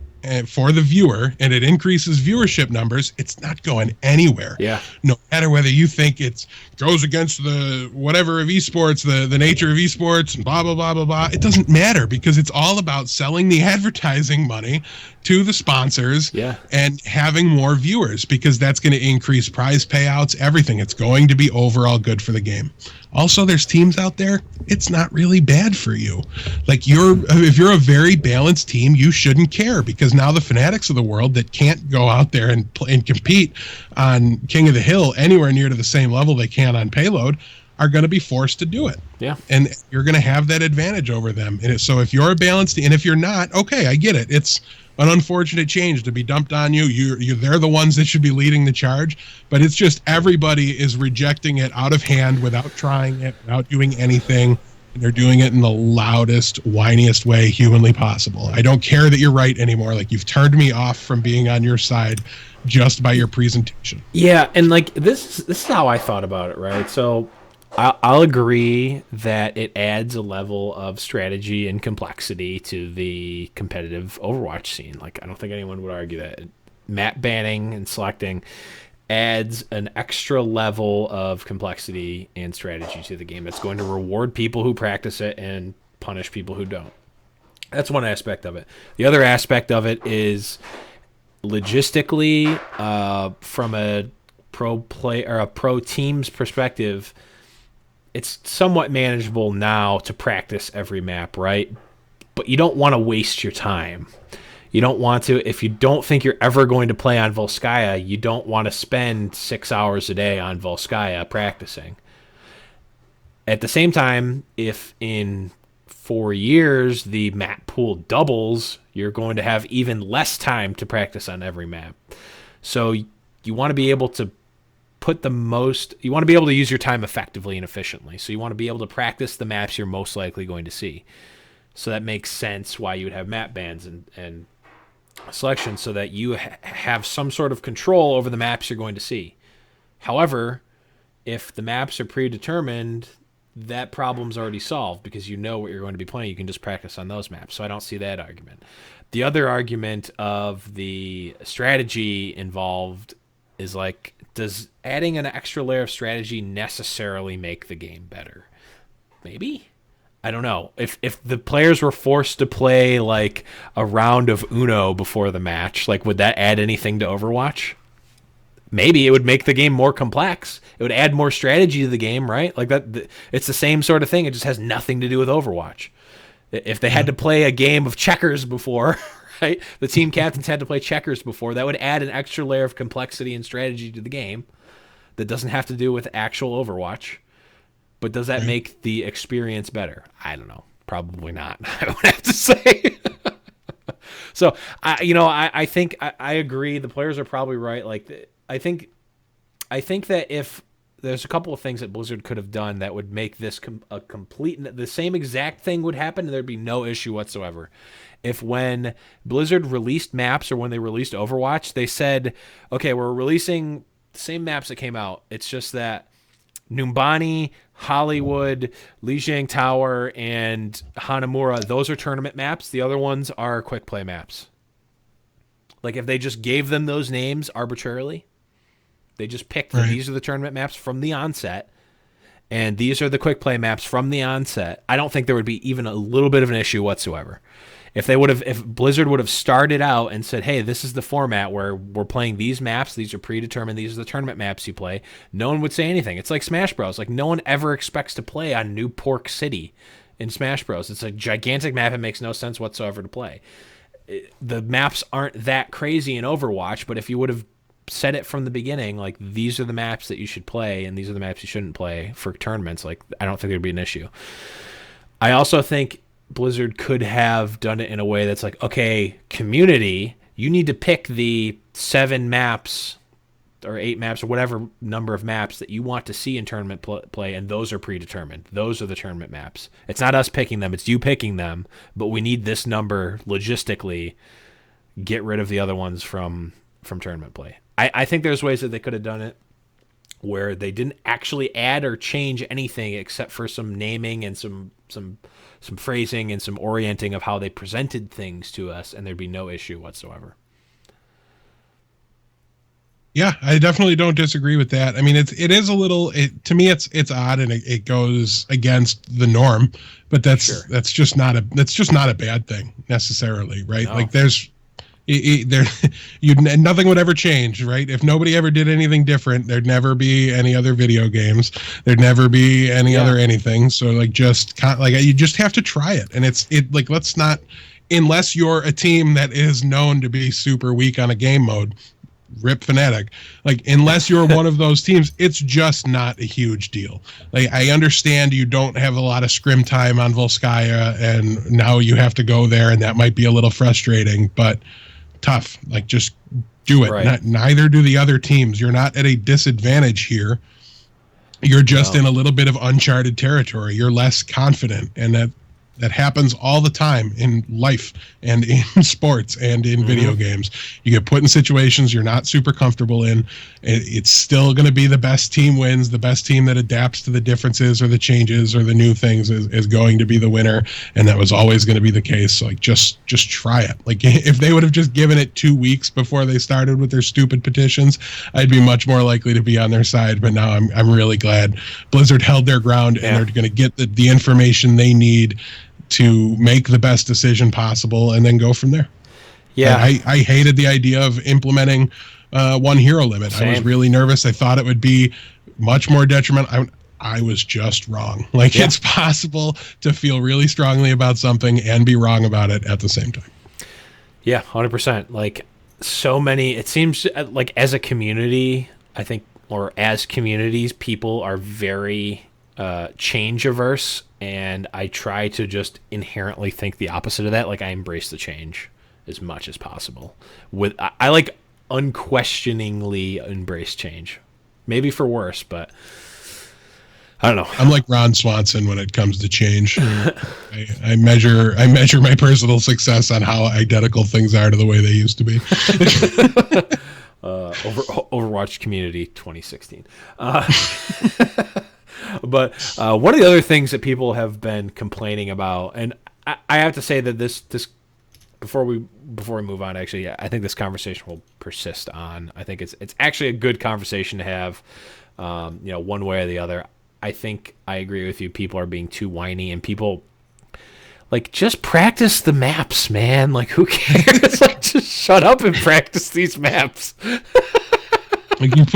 for the viewer, and it increases viewership numbers, it's not going anywhere. No matter whether you think it goes against the whatever of esports, the nature of esports, and blah blah blah blah blah. It doesn't matter, because it's all about selling the advertising money to the sponsors and having more viewers, because that's going to increase prize payouts, everything. It's going to be overall good for the game. Also, there's teams out there, it's not really bad for you. Like, if you're a very balanced team, you shouldn't care, because now the fanatics of the world that can't go out there and compete on King of the Hill anywhere near to the same level they can on Payload are going to be forced to do it. And you're going to have that advantage over them. And so if you're a balanced, and if you're not, okay, I get it. It's an unfortunate change to be dumped on you. They're the ones that should be leading the charge, but it's just everybody is rejecting it out of hand without trying it, without doing anything. And they're doing it in the loudest, whiniest way humanly possible. I don't care that you're right anymore. Like, you've turned me off from being on your side just by your presentation. Yeah, and like this is how I thought about it, right? So I'll agree that it adds a level of strategy and complexity to the competitive Overwatch scene. Like, I don't think anyone would argue that. Map banning and selecting adds an extra level of complexity and strategy to the game that's going to reward people who practice it and punish people who don't. That's one aspect of it. The other aspect of it is logistically, from a pro play or a pro team's perspective, it's somewhat manageable now to practice every map, right? But you don't want to waste your time. You don't want to, if you don't think you're ever going to play on Volskaya, you don't want to spend 6 hours a day on Volskaya practicing. At the same time, if in 4 years the map pool doubles, you're going to have even less time to practice on every map. So you want to be able to you want to be able to use your time effectively and efficiently. So you want to be able to practice the maps you're most likely going to see. So that makes sense why you would have map bans and selection, so that you have some sort of control over the maps you're going to see. However, if the maps are predetermined, that problem's already solved because you know what you're going to be playing. You can just practice on those maps. So I don't see that argument. The other argument of the strategy involved is like, does adding an extra layer of strategy necessarily make the game better? Maybe. I don't know. If the players were forced to play like a round of Uno before the match, like would that add anything to Overwatch? Maybe it would make the game more complex. It would add more strategy to the game, right? Like that. It's the same sort of thing. It just has nothing to do with Overwatch. If they had to play a game of checkers before, right? The team captains had to play checkers before. That would add an extra layer of complexity and strategy to the game that doesn't have to do with actual Overwatch. But does that make the experience better? I don't know. Probably not. I would have to say. So I think I agree. The players are probably right. Like I think that if there's a couple of things that Blizzard could have done that would make this a complete, the same exact thing would happen and there'd be no issue whatsoever. If when Blizzard released maps or when they released Overwatch, they said, okay, we're releasing the same maps that came out. It's just that Numbani, Hollywood, Lijiang Tower, and Hanamura, those are tournament maps. The other ones are quick play maps. Like if they just gave them those names arbitrarily, they just picked that these are the tournament maps from the onset, and these are the quick play maps from the onset, I don't think there would be even a little bit of an issue whatsoever. If Blizzard would have started out and said, hey, this is the format where we're playing these maps, these are predetermined, these are the tournament maps you play, no one would say anything. It's like Smash Bros. Like no one ever expects to play on New Pork City in Smash Bros. It's a gigantic map. It makes no sense whatsoever to play. The maps aren't that crazy in Overwatch, but if you would have said it from the beginning, like these are the maps that you should play and these are the maps you shouldn't play for tournaments, like I don't think there'd be an issue. I also think Blizzard could have done it in a way that's like, okay, community, you need to pick the 7 maps or 8 maps or whatever number of maps that you want to see in tournament play, and those are predetermined. Those are the tournament maps. It's not us picking them, it's you picking them, but we need this number logistically. Get rid of the other ones from tournament play. I think there's ways that they could have done it where they didn't actually add or change anything except for some naming and some phrasing and some orienting of how they presented things to us, and there'd be no issue whatsoever. Yeah, I definitely don't disagree with that. I mean, it is a little, to me, it's odd and it goes against the norm, but that's just not a bad thing necessarily, right? No. Like nothing would ever change, right? If nobody ever did anything different, there'd never be any other video games. There'd never be any other anything. So like, you just have to try it. And let's not, unless you're a team that is known to be super weak on a game mode, rip Fnatic. Like, unless you're one of those teams, it's just not a huge deal. Like, I understand you don't have a lot of scrim time on Volskaya, and now you have to go there, and that might be a little frustrating, but tough. Like, just do it. Right. Neither do the other teams. You're not at a disadvantage here. You're just in a little bit of uncharted territory. You're less confident, and that happens all the time in life and in sports and in video games. You get put in situations you're not super comfortable in. It's still going to be the best team wins. The best team that adapts to the differences or the changes or the new things is going to be the winner. And that was always going to be the case. So like, just try it. Like, if they would have just given it 2 weeks before they started with their stupid petitions, I'd be much more likely to be on their side. But now I'm really glad Blizzard held their ground and they're going to get the information they need to make the best decision possible and then go from there. Yeah. I hated the idea of implementing one hero limit. Same. I was really nervous. I thought it would be much more detrimental. I was just wrong. Like, it's possible to feel really strongly about something and be wrong about it at the same time. Yeah, 100%. Like, so many, it seems like as a community, I think, or as communities, people are very change averse, and I try to just inherently think the opposite of that. Like, I embrace the change as much as possible. I like unquestioningly embrace change. Maybe for worse, but I don't know. I'm like Ron Swanson when it comes to change. I measure my personal success on how identical things are to the way they used to be. Overwatch Community 2016. But one of the other things that people have been complaining about, and I have to say that this before we move on, actually, I think this conversation will persist on. I think it's actually a good conversation to have, one way or the other. I think I agree with you. People are being too whiny, and people like just practice the maps, man. Like, who cares? Like, just shut up and practice these maps. Like you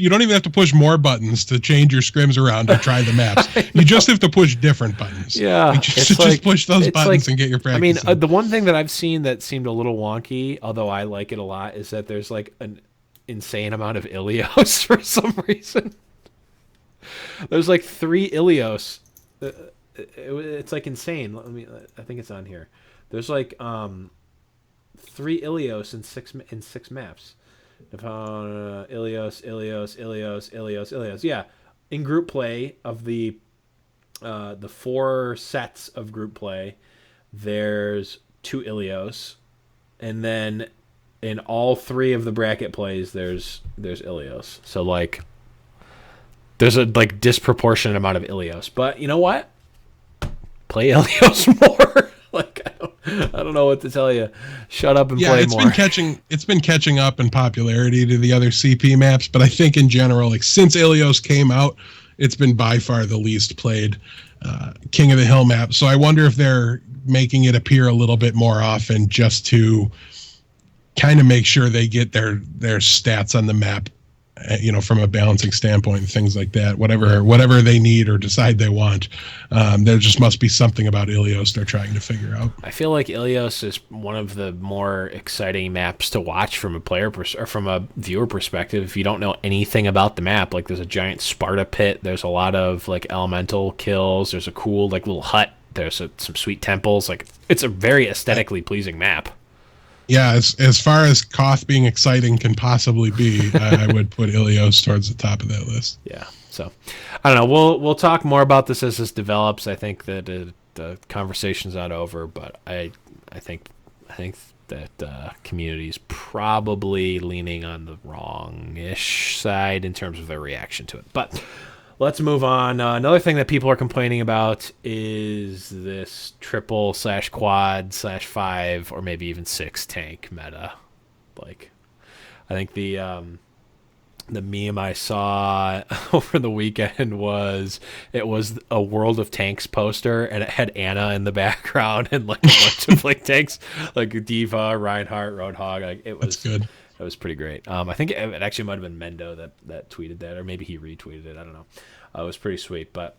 don't even have to push more buttons to change your scrims around to try the maps. You just have to push different buttons. Yeah. Like just push those buttons and get your practice. I mean, the one thing that I've seen that seemed a little wonky, although I like it a lot, is that there's like an insane amount of Ilios for some reason. There's like 3 Ilios. It's like insane. I think it's on here. There's like 3 Ilios in six maps. Ilios. Yeah, in group play of the 4 sets of group play, there's 2 Ilios, and then in all 3 of the bracket plays, there's Ilios. So like, there's a like disproportionate amount of Ilios. But you know what? Play Ilios more. Like, I don't know what to tell you. Shut up and play more. It's been catching up in popularity to the other CP maps, but I think in general, like since Ilios came out, it's been by far the least played King of the Hill map. So I wonder if they're making it appear a little bit more often just to kind of make sure they get their stats on the map, from a balancing standpoint and things like that. Whatever they need or decide they want, there just must be something about Ilios they're trying to figure out. I feel like Ilios is one of the more exciting maps to watch from a player or from a viewer perspective. If you don't know anything about the map, like there's a giant Sparta pit, there's a lot of like elemental kills, there's a cool like little hut, there's some sweet temples. Like it's a very aesthetically pleasing map. Yeah, as far as Koth being exciting can possibly be, I would put Ilios towards the top of that list. Yeah, so I don't know. We'll talk more about this as this develops. I think that the conversation's not over, but I think that community's probably leaning on the wrong-ish side in terms of their reaction to it. But let's move on. Another thing that people are complaining about is this triple/quad/5 or maybe even 6 tank meta. Like, I think the meme I saw over the weekend was a World of Tanks poster, and it had Anna in the background and like a bunch of like tanks, like Diva, Reinhardt, Roadhog. Like That's good. That was pretty great. I think it actually might have been Mendo that tweeted that, or maybe he retweeted it. I don't know. It was pretty sweet, but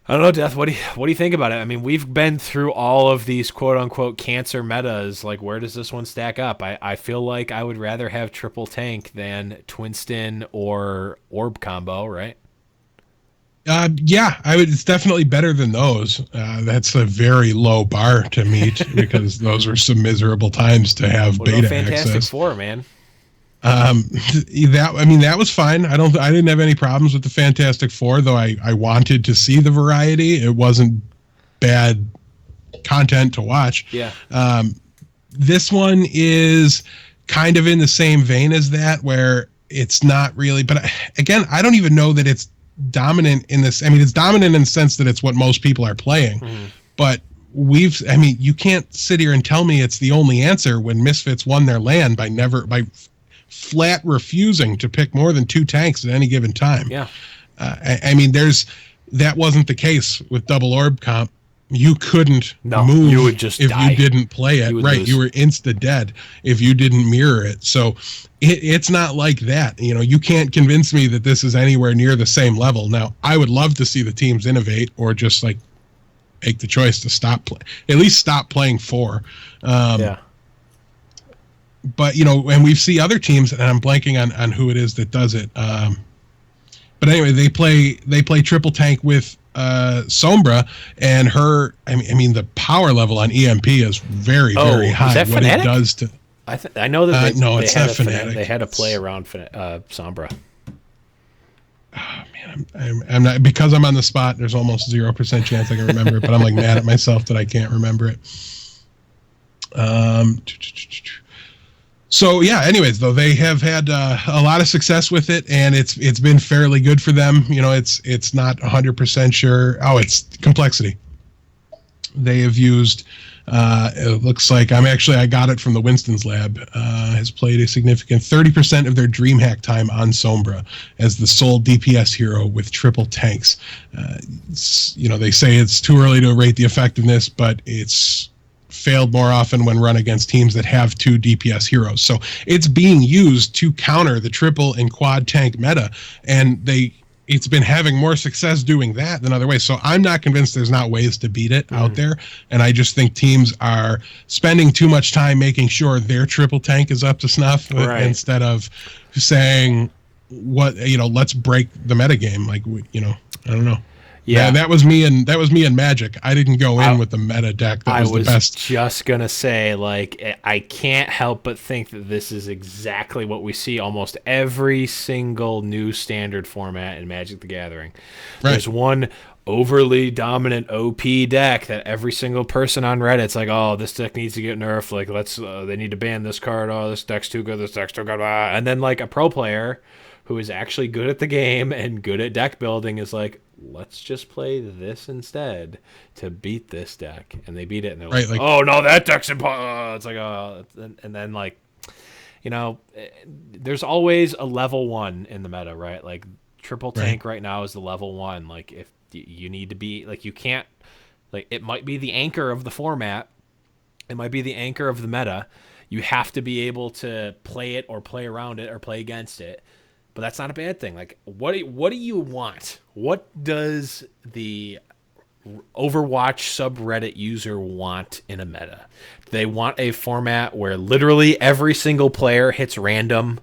I don't know, Death. What do you think about it? I mean, we've been through all of these quote unquote cancer metas. Like, where does this one stack up? I feel like I would rather have triple tank than Twinston or Orb combo, right? Yeah, it's definitely better than those. That's a very low bar to meet because those were some miserable times to have What beta about Fantastic access. Four, man? That was fine. I didn't have any problems with the Fantastic Four, though I wanted to see the variety. It wasn't bad content to watch. Yeah. This one is kind of in the same vein as that, where it's not really, but again, I don't even know that it's dominant in this. I mean, it's dominant in the sense that it's what most people are playing, but you can't sit here and tell me it's the only answer when Misfits won their LAN by flat refusing to pick more than 2 tanks at any given time. Yeah. That wasn't the case with double orb comp. You couldn't move you would just if die. You didn't play it. Right. Lose. You were insta dead if you didn't mirror it. So it's not like that. You can't convince me that this is anywhere near the same level. Now, I would love to see the teams innovate or just like make the choice to at least stop playing 4. Yeah. But and we see other teams, and I'm blanking on who it is that does it. But anyway, they play triple tank with Sombra, and her. I mean, the power level on EMP is very, very high. Is that what Fnatic? it does to I know that no, it's not Fnatic. They had a play around Sombra. Oh, man, I'm not, because I'm on the spot. There's almost 0% chance I can remember it, but I'm like mad at myself that I can't remember it. So yeah. Anyways, though, they have had a lot of success with it, and it's been fairly good for them. You know, it's not 100% sure. Oh, it's complexity. They have used. It looks like I got it from the Winston's lab. Has played a significant 30% of their DreamHack time on Sombra as the sole DPS hero with triple tanks. They say it's too early to rate the effectiveness, but it's failed more often when run against teams that have 2 DPS heroes. So it's being used to counter the triple and quad tank meta, and it's been having more success doing that than other ways. So I'm not convinced there's not ways to beat it out there. And I just think teams are spending too much time making sure their triple tank is up to snuff instead of saying, let's break the metagame. Like, I don't know. Yeah, that was me and Magic. I didn't go in with the meta deck that was the best. I was just gonna say, like, I can't help but think that this is exactly what we see almost every single new standard format in Magic the Gathering. Right. There's one overly dominant OP deck that every single person on Reddit's like, oh, this deck needs to get nerfed. Like, they need to ban this card. Oh, this deck's too good. This deck's too good. And then like a pro player who is actually good at the game and good at deck building is like, let's just play this instead to beat this deck, and they beat it, and they're like, oh no, that deck's impossible. It's like, and then like, there's always a level 1 in the meta, right? Like triple tank right now is the level 1. Like if you need to be like, you can't, like, it might be the anchor of the format, it might be the anchor of the meta. You have to be able to play it or play around it or play against it. But that's not a bad thing. Like, what do you want? What does the Overwatch subreddit user want in a meta? They want a format where literally every single player hits random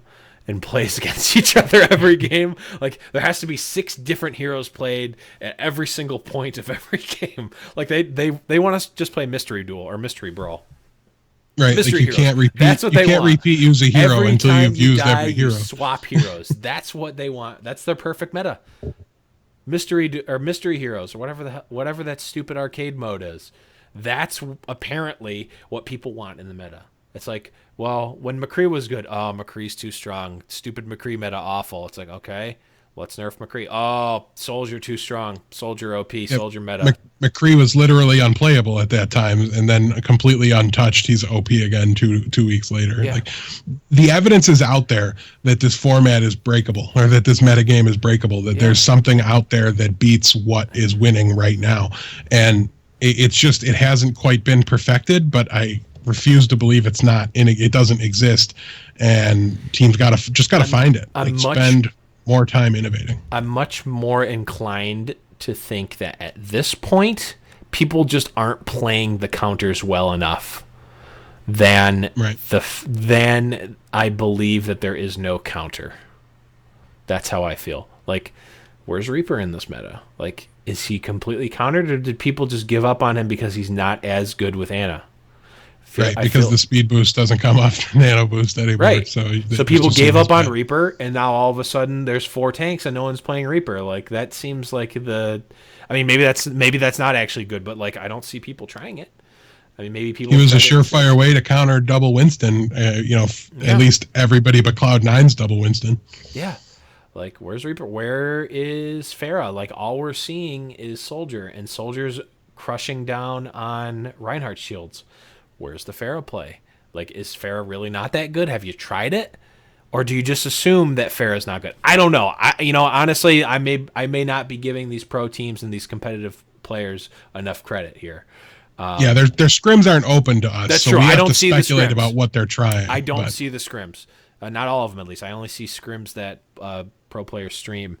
and plays against each other every game. Like, there has to be 6 different heroes played at every single point of every game. Like, they want us to just play Mystery Duel or Mystery Brawl. Right, like you can't repeat. That's what they want. Repeat use a hero until you've used every hero. Swap heroes. That's what they want. That's their perfect meta. Mystery heroes or whatever that stupid arcade mode is. That's apparently what people want in the meta. It's like, well, when McCree was good, oh, McCree's too strong. Stupid McCree meta awful. It's like, okay, let's nerf McCree. Oh, Soldier too strong. Soldier OP. Soldier meta. McCree was literally unplayable at that time, and then completely untouched. He's OP again two weeks later. Yeah. Like, the evidence is out there that this format is breakable, or that this metagame is breakable. That there's something out there that beats what is winning right now, and it's just, it hasn't quite been perfected. But I refuse to believe it's not. It doesn't exist, and teams gotta find it. Spend more time innovating. I'm much more inclined to think that at this point, people just aren't playing the counters well enough. Then I believe that there is no counter. That's how I feel. Like, where's Reaper in this meta? Like, is he completely countered, or did people just give up on him because he's not as good with Ana? Right, because the speed boost doesn't come off the nano boost anymore. Right. So people gave up on Reaper, and now all of a sudden there's 4 tanks and no one's playing Reaper. Like, that seems like maybe that's not actually good, but like, I don't see people trying it. I mean, maybe people. He was a surefire way to counter double Winston. At least everybody but Cloud9's double Winston. Yeah. Like, where's Reaper? Where is Pharah? Like, all we're seeing is Soldier, and Soldier's crushing down on Reinhardt's shields. Where's the Pharah play? Like, is Pharah really not that good? Have you tried it? Or do you just assume that Pharah's not good? I don't know. Honestly, I may not be giving these pro teams and these competitive players enough credit here. Their scrims aren't open to us. That's so true. We have I don't to see speculate the scrims. about what they're trying. I don't see the scrims. Not all of them, at least. I only see scrims that pro players stream.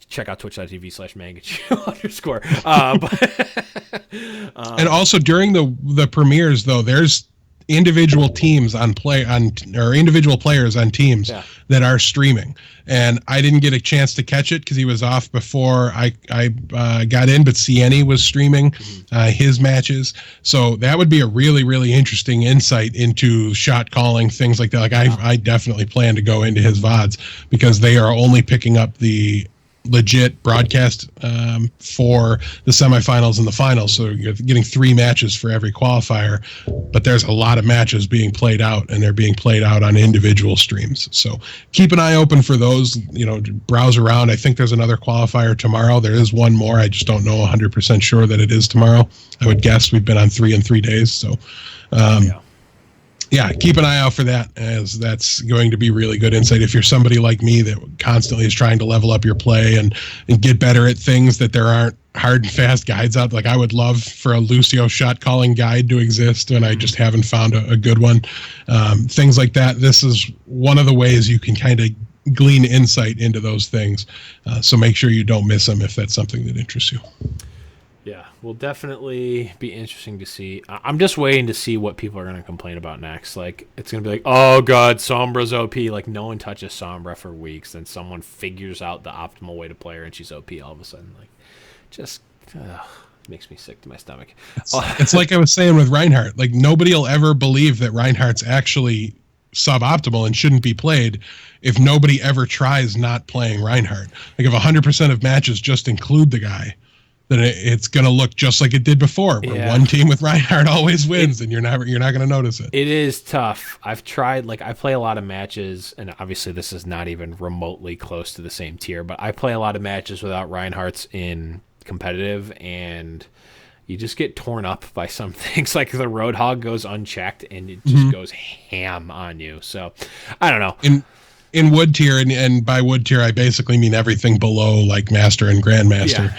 Check out twitch.tv/mangachu_. And also during the premieres, though, there's individual teams or individual players on teams that are streaming. And I didn't get a chance to catch it because he was off before I got in, but Cieni was streaming his matches. So that would be a really, really interesting insight into shot calling, things like that. Like I definitely plan to go into his VODs because they are only picking up the legit broadcast for the semifinals and the finals. So you're getting 3 matches for every qualifier, but there's a lot of matches being played out, and they're being played out on individual streams. So keep an eye open for those, browse around. I think there's another qualifier tomorrow. There is one more. I just don't know 100% sure that it is tomorrow. I would guess we've been on 3 in 3 days. So, yeah, keep an eye out for that, as that's going to be really good insight. If you're somebody like me that constantly is trying to level up your play and get better at things, that there aren't hard and fast guides out. Like I would love for a Lucio shot calling guide to exist, and I just haven't found a good one. Things like that. This is one of the ways you can kind of glean insight into those things. So make sure you don't miss them if that's something that interests you. Yeah, will definitely be interesting to see. I'm just waiting to see what people are going to complain about next. Like, it's going to be like, oh, God, Sombra's OP. Like, no one touches Sombra for weeks. Then someone figures out the optimal way to play her, and she's OP all of a sudden. Like, just makes me sick to my stomach. It's like I was saying with Reinhardt. Like, nobody will ever believe that Reinhardt's actually suboptimal and shouldn't be played if nobody ever tries not playing Reinhardt. Like, if 100% of matches just include the guy, then it's going to look just like it did before, where one team with Reinhardt always wins, and you're not going to notice it. It is tough. I've tried, like, I play a lot of matches, and obviously this is not even remotely close to the same tier, but I play a lot of matches without Reinhardt's in competitive, and you just get torn up by some things. Like the Roadhog goes unchecked, and it just goes ham on you. So, I don't know. In wood tier, and by wood tier I basically mean everything below like master and grandmaster,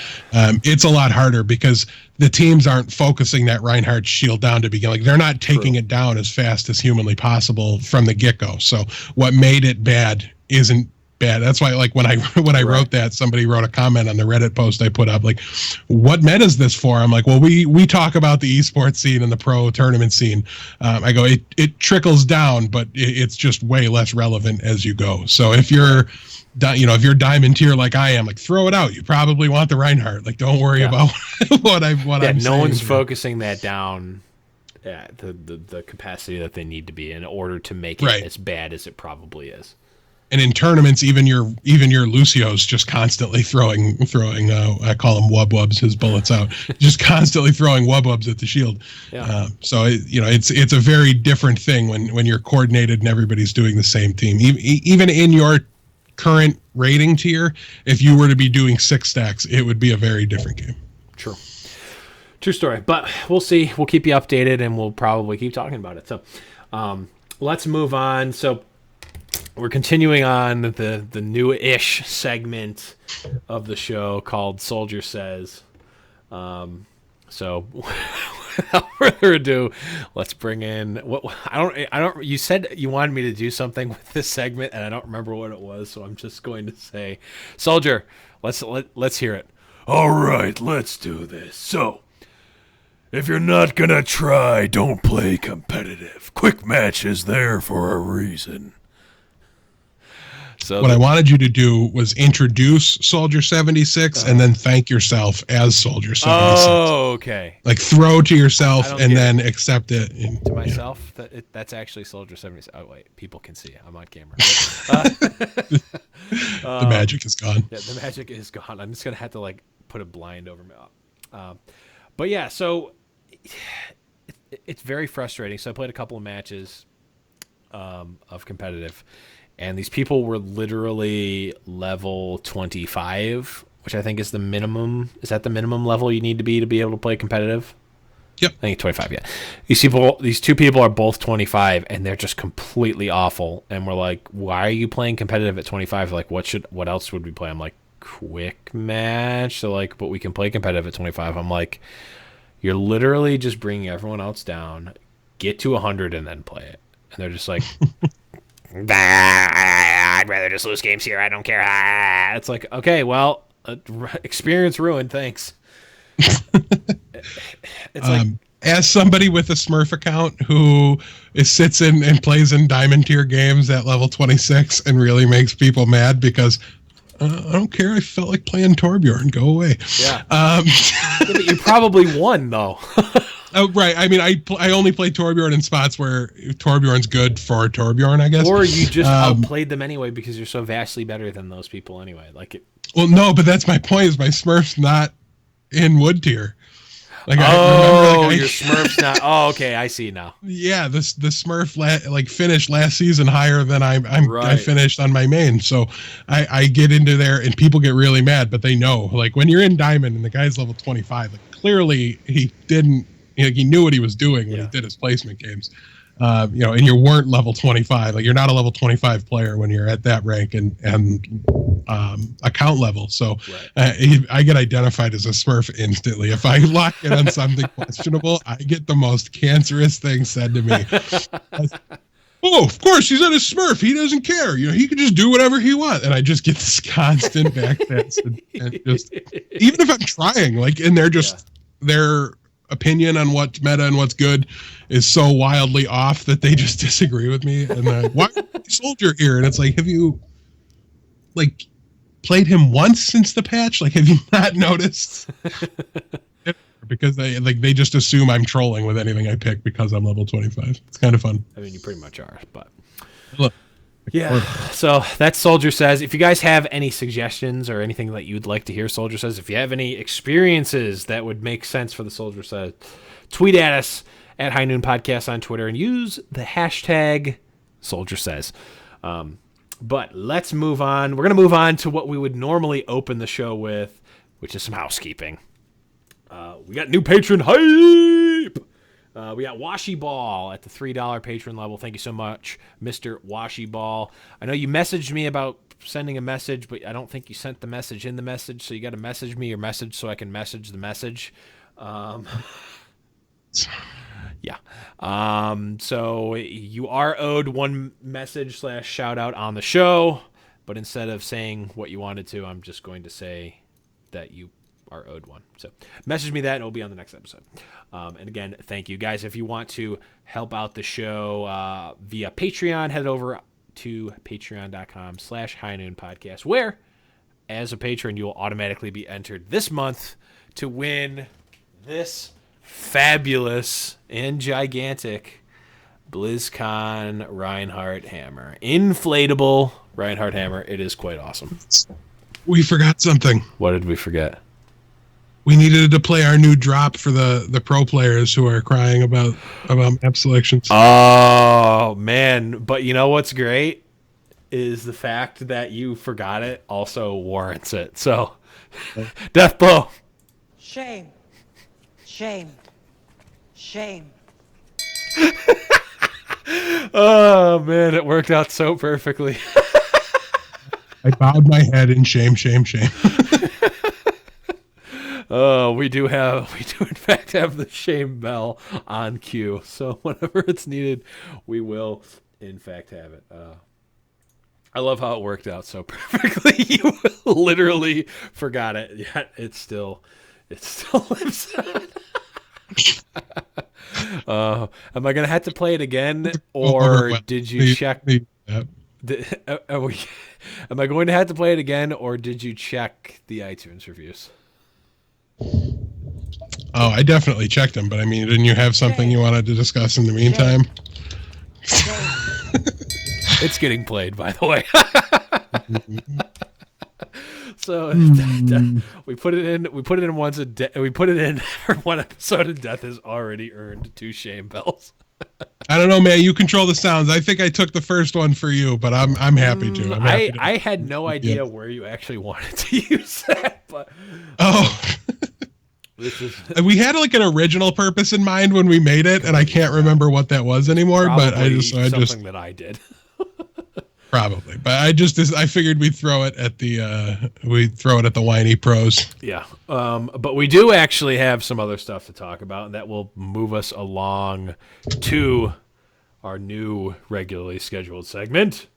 it's a lot harder because the teams aren't focusing that Reinhardt shield down to begin. Like, they're not taking it down as fast as humanly possible from the get-go. So what made it bad isn't bad. That's why, like, when I wrote that, somebody wrote a comment on the Reddit post I put up, like, what meta is this for? I'm like, well, we talk about the esports scene and the pro tournament scene. I go, it trickles down, but it's just way less relevant as you go. So if you're diamond tier like I am, like, throw it out. You probably want the Reinhardt. Like, don't worry about what I'm saying. No one's focusing that down at the capacity that they need to be in order to make it as bad as it probably is. And in tournaments, even your Lucio's just constantly throwing. I call him wub-wubs, his bullets out. Just constantly throwing wub-wubs at the shield. Yeah. So it's a very different thing when you're coordinated and everybody's doing the same team. Even in your current rating tier, if you were to be doing 6 stacks, it would be a very different game. True story. But we'll see. We'll keep you updated, and we'll probably keep talking about it. So let's move on. So we're continuing on the new-ish segment of the show called Soldier Says. So without further ado, let's bring in I don't you said you wanted me to do something with this segment, and I don't remember what it was, so I'm just going to say, Soldier, let's hear it. All right, let's do this. So, if you're not gonna try, don't play competitive. Quick match is there for a reason. So what I wanted you to do was introduce Soldier 76 and then thank yourself as Soldier 76. Oh, okay. Like, throw to yourself and then accept it. To myself? That's actually Soldier 76. Oh, wait. People can see. I'm on camera. The magic is gone. Yeah, the magic is gone. I'm just going to have to, like, put a blind over me. But, yeah, so it's very frustrating. So I played a couple of matches of competitive, and these people were literally level 25, which I think is the minimum. Is that the minimum level you need to be able to play competitive? Yep. I think 25, yeah. These two people are both 25, and they're just completely awful. And we're like, why are you playing competitive at 25? Like, what else would we play? I'm like, quick match. So, like, but we can play competitive at 25. I'm like, you're literally just bringing everyone else down. Get to 100 and then play it. And they're just like, I'd rather just lose games here. I don't care. It's like, okay, well, experience ruined. Thanks. It's like as somebody with a Smurf account who sits in and plays in diamond tier games at level 26 and really makes people mad because I don't care. I felt like playing Torbjorn. Go away. Yeah. Yeah, but you probably won though. Oh, right. I mean, I only play Torbjorn in spots where Torbjorn's good for Torbjorn, I guess. Or you just outplayed them anyway because you're so vastly better than those people anyway. Like it. Well, no, but that's my point. Is my Smurf's not in wood tier. Like your Smurf's not. Oh, okay, I see now. Yeah, the Smurf finished last season higher than I finished on my main. So I get into there and people get really mad, but they know like when you're in Diamond and the guy's level 25, like, clearly he didn't. He knew what he was doing when he did his placement games. And you weren't level 25. Like you're not a level 25 player when you're at that rank and account level. So I get identified as a Smurf instantly. If I lock in on something questionable, I get the most cancerous thing said to me. Oh, of course, he's not a Smurf. He doesn't care. He can just do whatever he wants. And I just get this constant backpass. And just, even if I'm trying, like, and they're just, their opinion on what's meta and what's good is so wildly off that they just disagree with me. And why Soldier here? And it's like, have you played him once since the patch? Like, have you not noticed? Because they just assume I'm trolling with anything I pick because I'm level 25. It's kind of fun. I mean, you pretty much are, but look. Yeah, so that's Soldier Says. If you guys have any suggestions or anything that you'd like to hear Soldier Says, if you have any experiences that would make sense for the Soldier Says, tweet at us at High Noon Podcast on Twitter and use the hashtag Soldier Says. But let's move on. We're going to move on to what we would normally open the show with, which is some housekeeping. We got new patron hype. We got Washy Ball at the $3 patron level. Thank you so much, Mr. Washy Ball. I know you messaged me about sending a message, but I don't think you sent the message in the message, so you got to message me your message so I can message the message. Yeah. So you are owed one message / shout out on the show, but instead of saying what you wanted to, I'm just going to say that you are owed one. So message me that and it'll be on the next episode. And again, thank you guys. If you want to help out the show via Patreon, head over to patreon.com/High Noon Podcast, where as a patron, you will automatically be entered this month to win this fabulous and gigantic BlizzCon Reinhardt hammer. Inflatable Reinhardt hammer. It is quite awesome. We forgot something. What did we forget? We needed to play our new drop for the pro players who are crying about map selections. Oh, man. But you know what's great is the fact that you forgot it also warrants it. So, Death Blow. Shame. Shame. Shame. Oh, man. It worked out so perfectly. I bowed my head in shame, shame, shame. We do in fact have the shame bell on cue. So whenever it's needed, we will in fact have it. I love how it worked out so perfectly. You literally forgot it, yet it still lives on. Am I gonna have to play it again, or did you check? Am I going to have to play it again, or did you check the iTunes reviews? Oh, I definitely checked them, but I mean, didn't you have something you wanted to discuss in the meantime? It's getting played, by the way. So we put it in. We put it in once. We put it in for one episode, and Death has already earned 2 shame bells. I don't know, man. You control the sounds. I think I took the first one for you, but I'm happy to. I had no idea where you actually wanted to use that, but we had like an original purpose in mind when we made it, and I can't remember what that was anymore. Probably but I just that I did. Probably, but I figured we'd throw it at the whiny pros. Yeah, but we do actually have some other stuff to talk about, and that will move us along to our new regularly scheduled segment.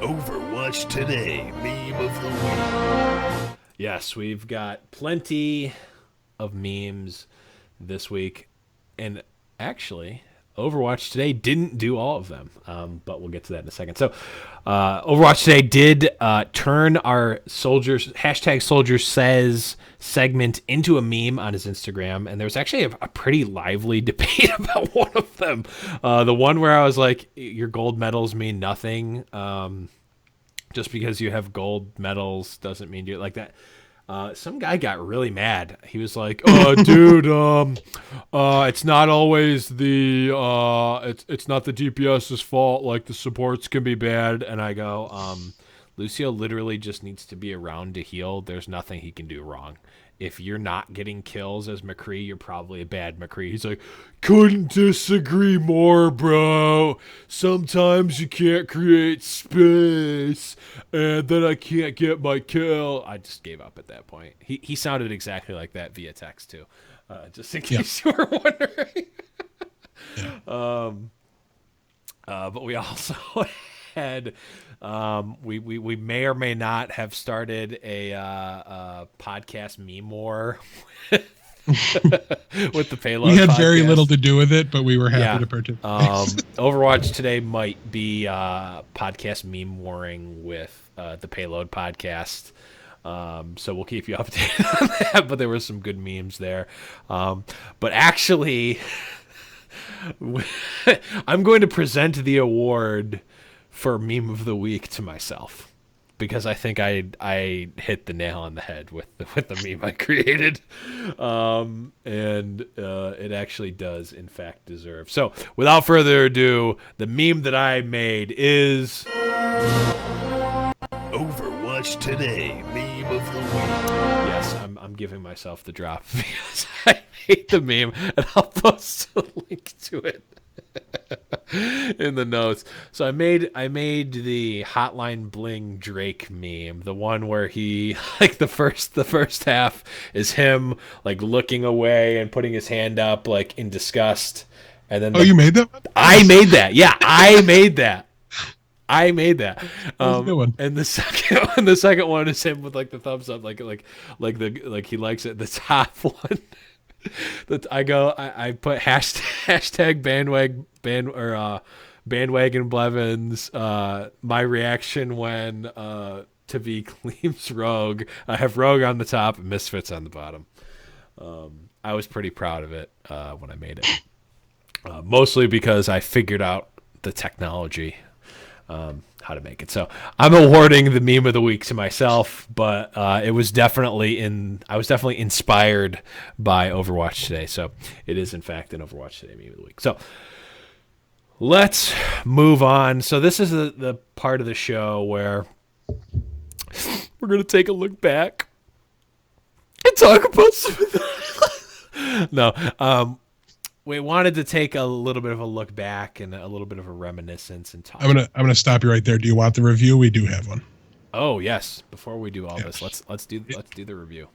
Overwatch Today, meme of the week. Yes, we've got plenty of memes this week, and actually, Overwatch Today didn't do all of them, but we'll get to that in a second. So, Overwatch Today did turn our #Soldier Says segment into a meme on his Instagram, and there was actually a pretty lively debate about one of them. The one where I was like, your gold medals mean nothing. Just because you have gold medals doesn't mean you're like that. Some guy got really mad. He was like, dude, it's not always it's not the DPS's fault. Like, the supports can be bad." And I go, Lucio literally just needs to be around to heal. There's nothing he can do wrong. If you're not getting kills as McCree, you're probably a bad McCree. He's like, "Couldn't disagree more, bro. Sometimes you can't create space, and then I can't get my kill." I just gave up at that point. He sounded exactly like that via text, too, just in case you were wondering. But we also had... we may or may not have started a podcast meme war with the Payload. We had podcast. very little to do with it, but we were happy to participate. Overwatch Today might be podcast meme warring with the Payload podcast. So we'll keep you updated on that, but there were some good memes there. But actually, I'm going to present the award for meme of the week to myself, because I think I hit the nail on the head with the meme I created, and it actually does in fact deserve. So without further ado, the meme that I made is Overwatch Today meme of the week. Yes, I'm giving myself the drop because I hate the meme, and I'll post a link to it in the notes. So I made the Hotline Bling Drake meme, the one where he, like, the first half is him like looking away and putting his hand up like in disgust, and then you made that? I made that. Yeah, I made that. That was a good one. And the second one is him with like the thumbs up, like he likes it. The top one that I put hashtag bandwagon Blevins. My reaction when Tavi claims Rogue. I have Rogue on the top and Misfits on the bottom. I was pretty proud of it when I made it, mostly because I figured out the technology. How to make it. So I'm awarding the meme of the week to myself, but I was definitely inspired by Overwatch Today. So it is in fact an Overwatch Today meme of the week. So let's move on. So this is the part of the show where we're going to take a look back and talk about some No, we wanted to take a little bit of a look back and a little bit of a reminiscence and talk. I'm gonna stop you right there. Do you want the review? We do have one. Oh yes. Before we do all this, let's do the review.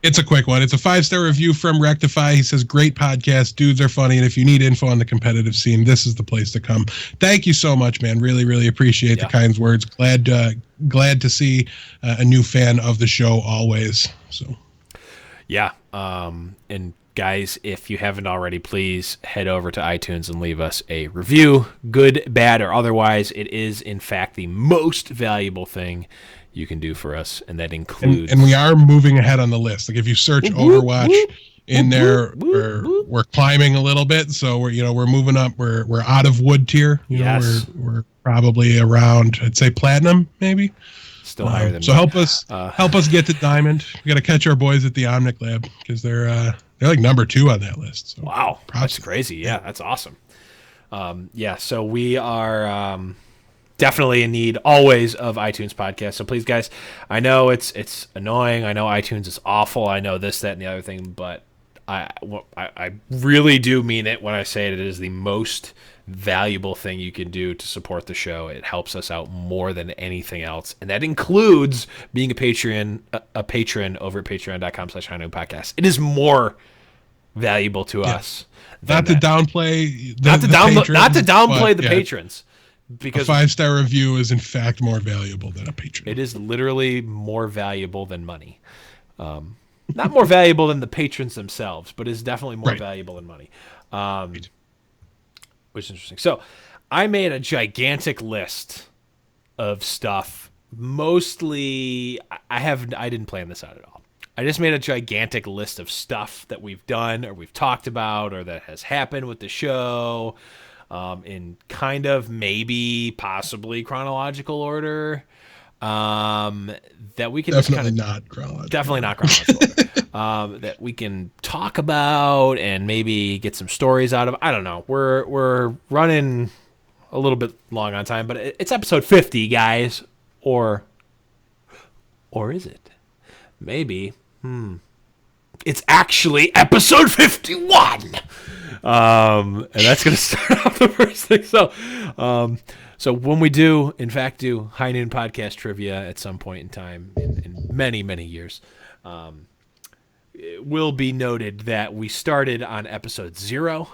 It's a quick one. It's a 5-star review from Rectify. He says, "Great podcast. Dudes are funny. And if you need info on the competitive scene, this is the place to come." Thank you so much, man. Really, really appreciate the kind words. Glad to see a new fan of the show always. So, yeah. And guys, if you haven't already, please head over to iTunes and leave us a review, good, bad, or otherwise. It is, in fact, the most valuable thing you can do for us, and that includes... And we are moving ahead on the list. Like, if you search Overwatch in there, we're climbing a little bit, so we're moving up. We're out of wood tier. We're probably around, I'd say, platinum, maybe. Still higher than so me. help us get to diamond. We got to catch our boys at the Omnic Lab, because they're like number 2 on that list. So wow, that's crazy. Yeah, that's awesome. So we are definitely in need always of iTunes podcasts. So please, guys, I know it's annoying. I know iTunes is awful. I know this, that, and the other thing, but I really do mean it when I say it is the most valuable thing you can do to support the show. It helps us out more than anything else, and that includes being a patron over at patreon.com/podcast. It is more valuable to us. Not to downplay the patrons, because a 5-star review is in fact more valuable than a patron. It is literally more valuable than money. Not more valuable than the patrons themselves, but is definitely more Right. valuable than money. Which is interesting. So I made a gigantic list of stuff. Mostly, I didn't plan this out at all. I just made a gigantic list of stuff that we've done or we've talked about or that has happened with the show, in kind of maybe possibly chronological order. That we can Definitely just not chronological. definitely not chronological order. That we can talk about and maybe get some stories out of. I don't know. We're running a little bit long on time, but it's episode 50, guys. Or is it? Maybe. It's actually episode 51. And that's going to start off the first thing. So when we do, in fact, do High Noon Podcast Trivia at some point in time in many, many years, it will be noted that we started on episode 0.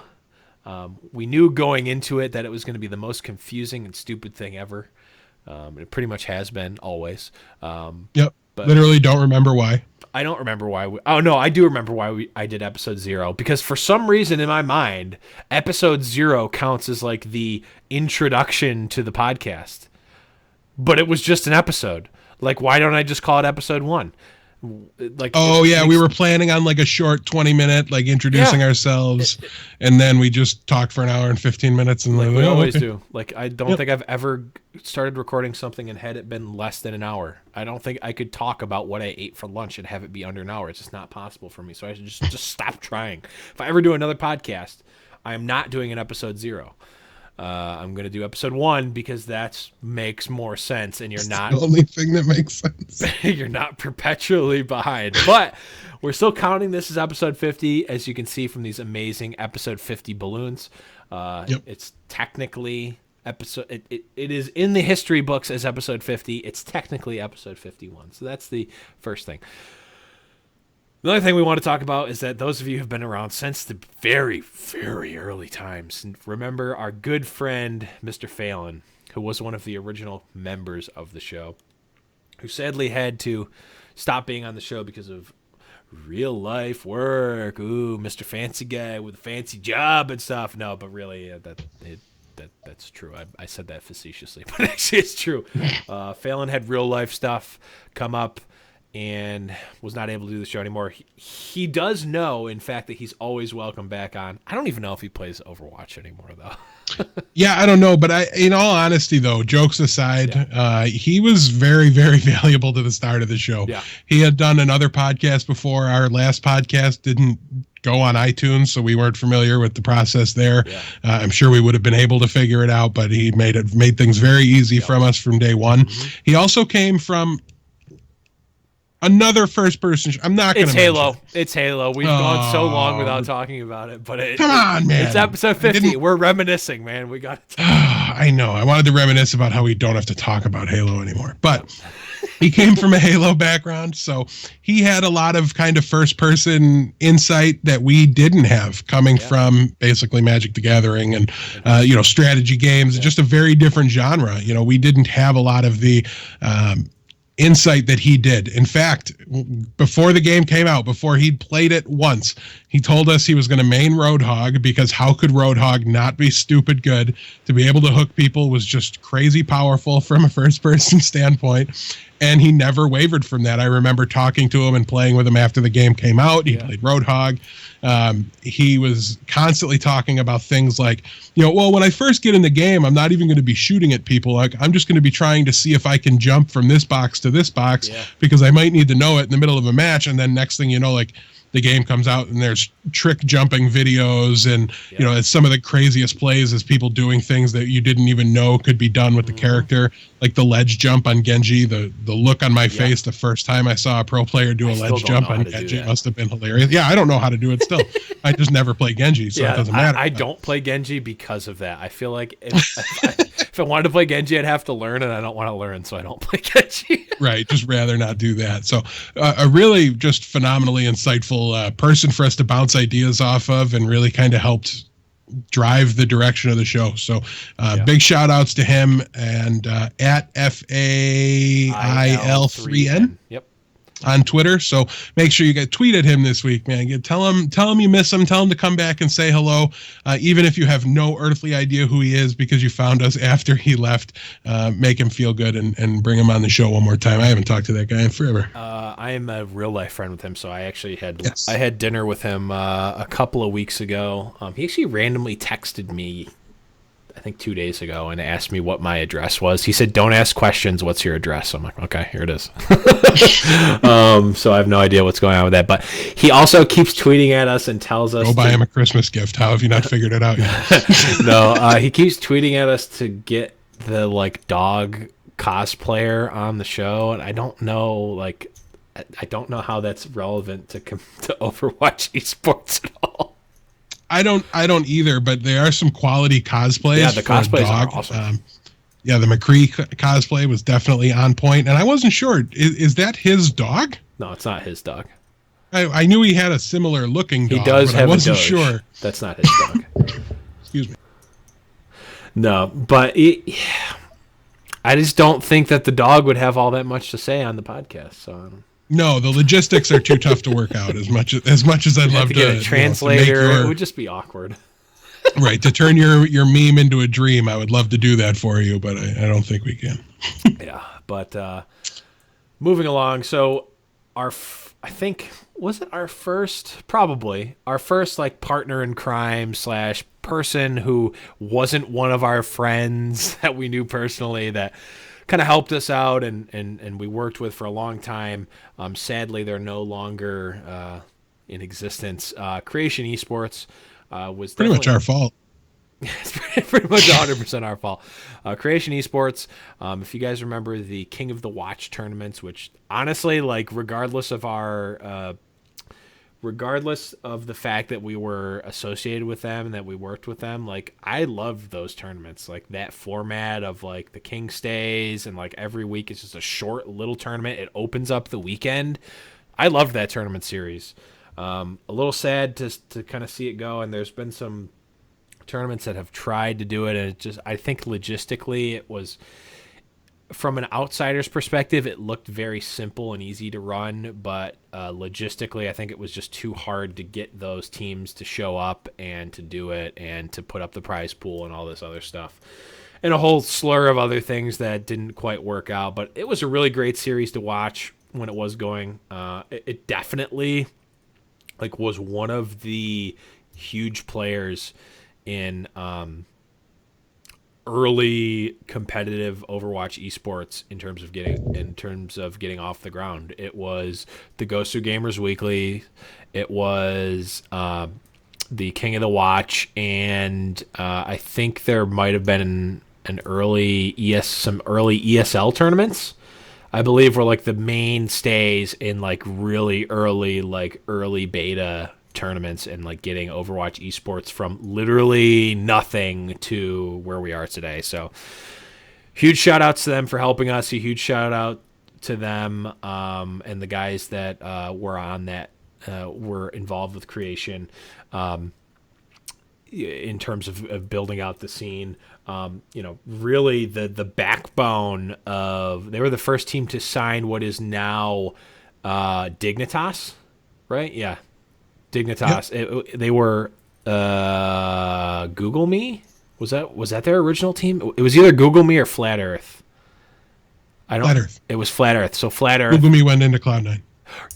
We knew going into it that it was going to be the most confusing and stupid thing ever. It pretty much has been always. Yep. But Literally don't remember why. I don't remember why. Oh no, I do remember why I did episode 0, because for some reason in my mind, episode 0 counts as like the introduction to the podcast, but it was just an episode. Like, why don't I just call it episode 1? Like, Oh yeah, we were planning on like a short 20-minute like introducing Yeah. ourselves, and then we just talked for an hour and 15 minutes, and Like like, we oh, always okay. do. Like, I don't think I've ever started recording something and had it been less than an hour. I don't think I could talk about what I ate for lunch and have it be under an hour. It's just not possible for me. So I should just stop trying. If I ever do another podcast, I am not doing an episode 0. I'm going to do episode 1 because that makes more sense, and you're not The only thing that makes sense. you're not perpetually behind. But we're still counting this as episode 50, as you can see from these amazing episode 50 balloons. It's technically episode. It is in the history books as episode 50. It's technically episode 51. So that's the first thing. The other thing we want to talk about is that those of you who have been around since the very, very early times, and remember our good friend, Mr. Phelan, who was one of the original members of the show, who sadly had to stop being on the show because of real life work. Ooh, Mr. Fancy Guy with a fancy job and stuff. No, but really, that's true. I said that facetiously, but actually it's true. Phelan had real life stuff come up and was not able to do the show anymore. He does know, in fact, that he's always welcome back on. I don't even know if he plays Overwatch anymore, though. Yeah, I don't know, but in all honesty, though, jokes aside, he was very, very valuable to the start of the show. Yeah. He had done another podcast before. Our last podcast didn't go on iTunes, so we weren't familiar with the process there. Yeah. I'm sure we would have been able to figure it out, but he made things very easy from us from day one. He also came from another first-person. I'm not going to. It's Halo. It's Halo. We've gone so long without talking about it, but Come on, man. It's episode 50. We're reminiscing, man. We got it. I know. I wanted to reminisce about how we don't have to talk about Halo anymore, but he came from a Halo background, so he had a lot of kind of first-person insight that we didn't have, coming from basically Magic the Gathering and strategy games. Just a very different genre. We didn't have a lot of the insight that he did. In fact, before the game came out, before he'd played it once, he told us he was going to main Roadhog, because how could Roadhog not be stupid good? To be able to hook people was just crazy powerful from a first-person standpoint, and he never wavered from that. I remember talking to him and playing with him after the game came out. He played Roadhog. He was constantly talking about things like, well, when I first get in the game, I'm not even going to be shooting at people. Like, I'm just going to be trying to see if I can jump from this box to this box, because I might need to know it in the middle of a match. And then next thing you know, like, the game comes out and there's trick jumping videos, and it's some of the craziest plays is people doing things that you didn't even know could be done with the character, like the ledge jump on Genji. The look on my face the first time I saw a pro player do a ledge jump on Genji must have been hilarious. Yeah, I don't know how to do it still. I just never play Genji, so it doesn't matter. I don't play Genji because of that. I feel like if I wanted to play Genji, I'd have to learn, and I don't want to learn, so I don't play Genji. Right, just rather not do that. So a really just phenomenally insightful person for us to bounce ideas off of, and really kind of helped drive the direction of the show. So big shout outs to him, and at FAIL3N. Yep. on Twitter. So make sure you tweet at him this week, man. Tell him you miss him. Tell him to come back and say hello, even if you have no earthly idea who he is because you found us after he left. Make him feel good and bring him on the show one more time. I haven't talked to that guy in forever. I am a real life friend with him, so I actually had Yes. I had dinner with him a couple of weeks ago. He actually randomly texted me, I think 2 days ago, and asked me what my address was. He said, "Don't ask questions. What's your address?" I'm like, "Okay, here it is." So I have no idea what's going on with that. But he also keeps tweeting at us and tells us, Go buy him a Christmas gift. How have you not figured it out yet? No, he keeps tweeting at us to get the dog cosplayer on the show, and I don't know how that's relevant to Overwatch esports at all. I don't either, but there are some quality cosplays. Yeah, the for a cosplays are dog. awesome. Yeah, the McCree cosplay was definitely on point, and I wasn't sure. Is that his dog? No, it's not his dog. I knew he had a similar looking dog. He does but have I wasn't a Doge. sure. That's not his dog. Excuse me. No, but I just don't think that the dog would have all that much to say on the podcast. So No, the logistics are too tough to work out. As much as I'd love to get a translator, it would just be awkward. right, to turn your meme into a dream. I would love to do that for you, but I don't think we can. Yeah, but moving along. So I think, was it our first partner in crime / person who wasn't one of our friends that we knew personally that kind of helped us out and we worked with for a long time. Sadly, they're no longer in existence. Creation Esports was Pretty much our fault. It's pretty much 100% our fault. Creation Esports, if you guys remember the King of the Watch tournaments, which honestly, regardless of the fact that we were associated with them and that we worked with them, I loved those tournaments. That format of the King stays and every week it's just a short little tournament. It opens up the weekend. I loved that tournament series. A little sad to kind of see it go, and there's been some tournaments that have tried to do it, and I think logistically it was, from an outsider's perspective, it looked very simple and easy to run, but logistically I think it was just too hard to get those teams to show up and to do it and to put up the prize pool and all this other stuff and a whole slur of other things that didn't quite work out. But it was a really great series to watch when it was going. It definitely was one of the huge players in early competitive Overwatch esports in terms of getting off the ground. It was the Ghost of Gamers Weekly. It was the King of the Watch, and I think there might have been some early ESL tournaments. I believe were the mainstays in really early beta tournaments and getting Overwatch esports from literally nothing to where we are today. So huge shout outs to them for helping us. A huge shout out to them and the guys that were on that were involved with Creation in terms of building out the scene. Really the backbone of, they were the first team to sign what is now Dignitas, right? Yeah. Dignitas. Yep. They were Google Me. Was that their original team? It was either Google Me or Flat Earth. Flat Earth. It was Flat Earth. So Flat Earth. Google Me went into Cloud9.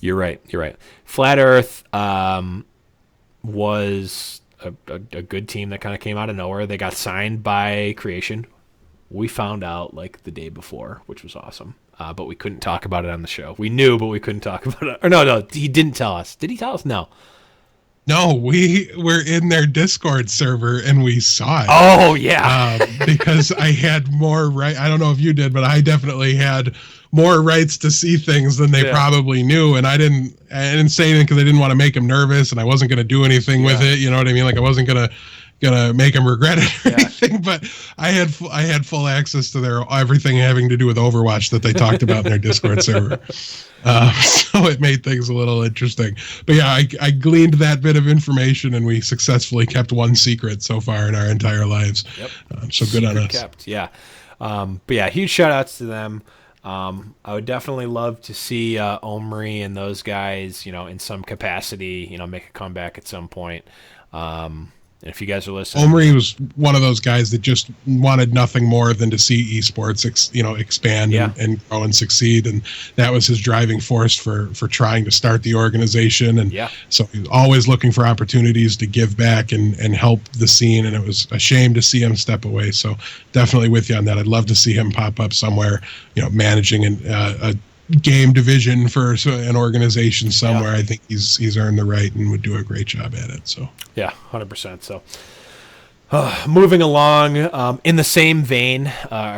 You're right. Flat Earth was a good team that kind of came out of nowhere. They got signed by Creation. We found out the day before, which was awesome. But we couldn't talk about it on the show. We knew, but we couldn't talk about it. Or no, he didn't tell us. Did he tell us? No. No, we were in their Discord server and we saw it. Oh, yeah. Because I had more right. I don't know if you did, but I definitely had more rights to see things than they probably knew. And I didn't say anything because I didn't want to make them nervous, and I wasn't going to do anything with it. You know what I mean? I wasn't going to make them regret it or anything, but I had full access to their everything having to do with Overwatch that they talked about in their Discord server. So it made things a little interesting. But yeah, I gleaned that bit of information, and we successfully kept one secret so far in our entire lives. Yep. So good on us. Kept, yeah. But yeah, huge shout outs to them. I would definitely love to see Omri and those guys, in some capacity, make a comeback at some point. And if you guys are listening, Omri was one of those guys that just wanted nothing more than to see esports, expand and grow and succeed, and that was his driving force for trying to start the organization. And so he's always looking for opportunities to give back and help the scene. And it was a shame to see him step away. So definitely with you on that. I'd love to see him pop up somewhere, managing a game division for an organization somewhere. I think he's earned the right and would do a great job at it. So 100%. So moving along, in the same vein,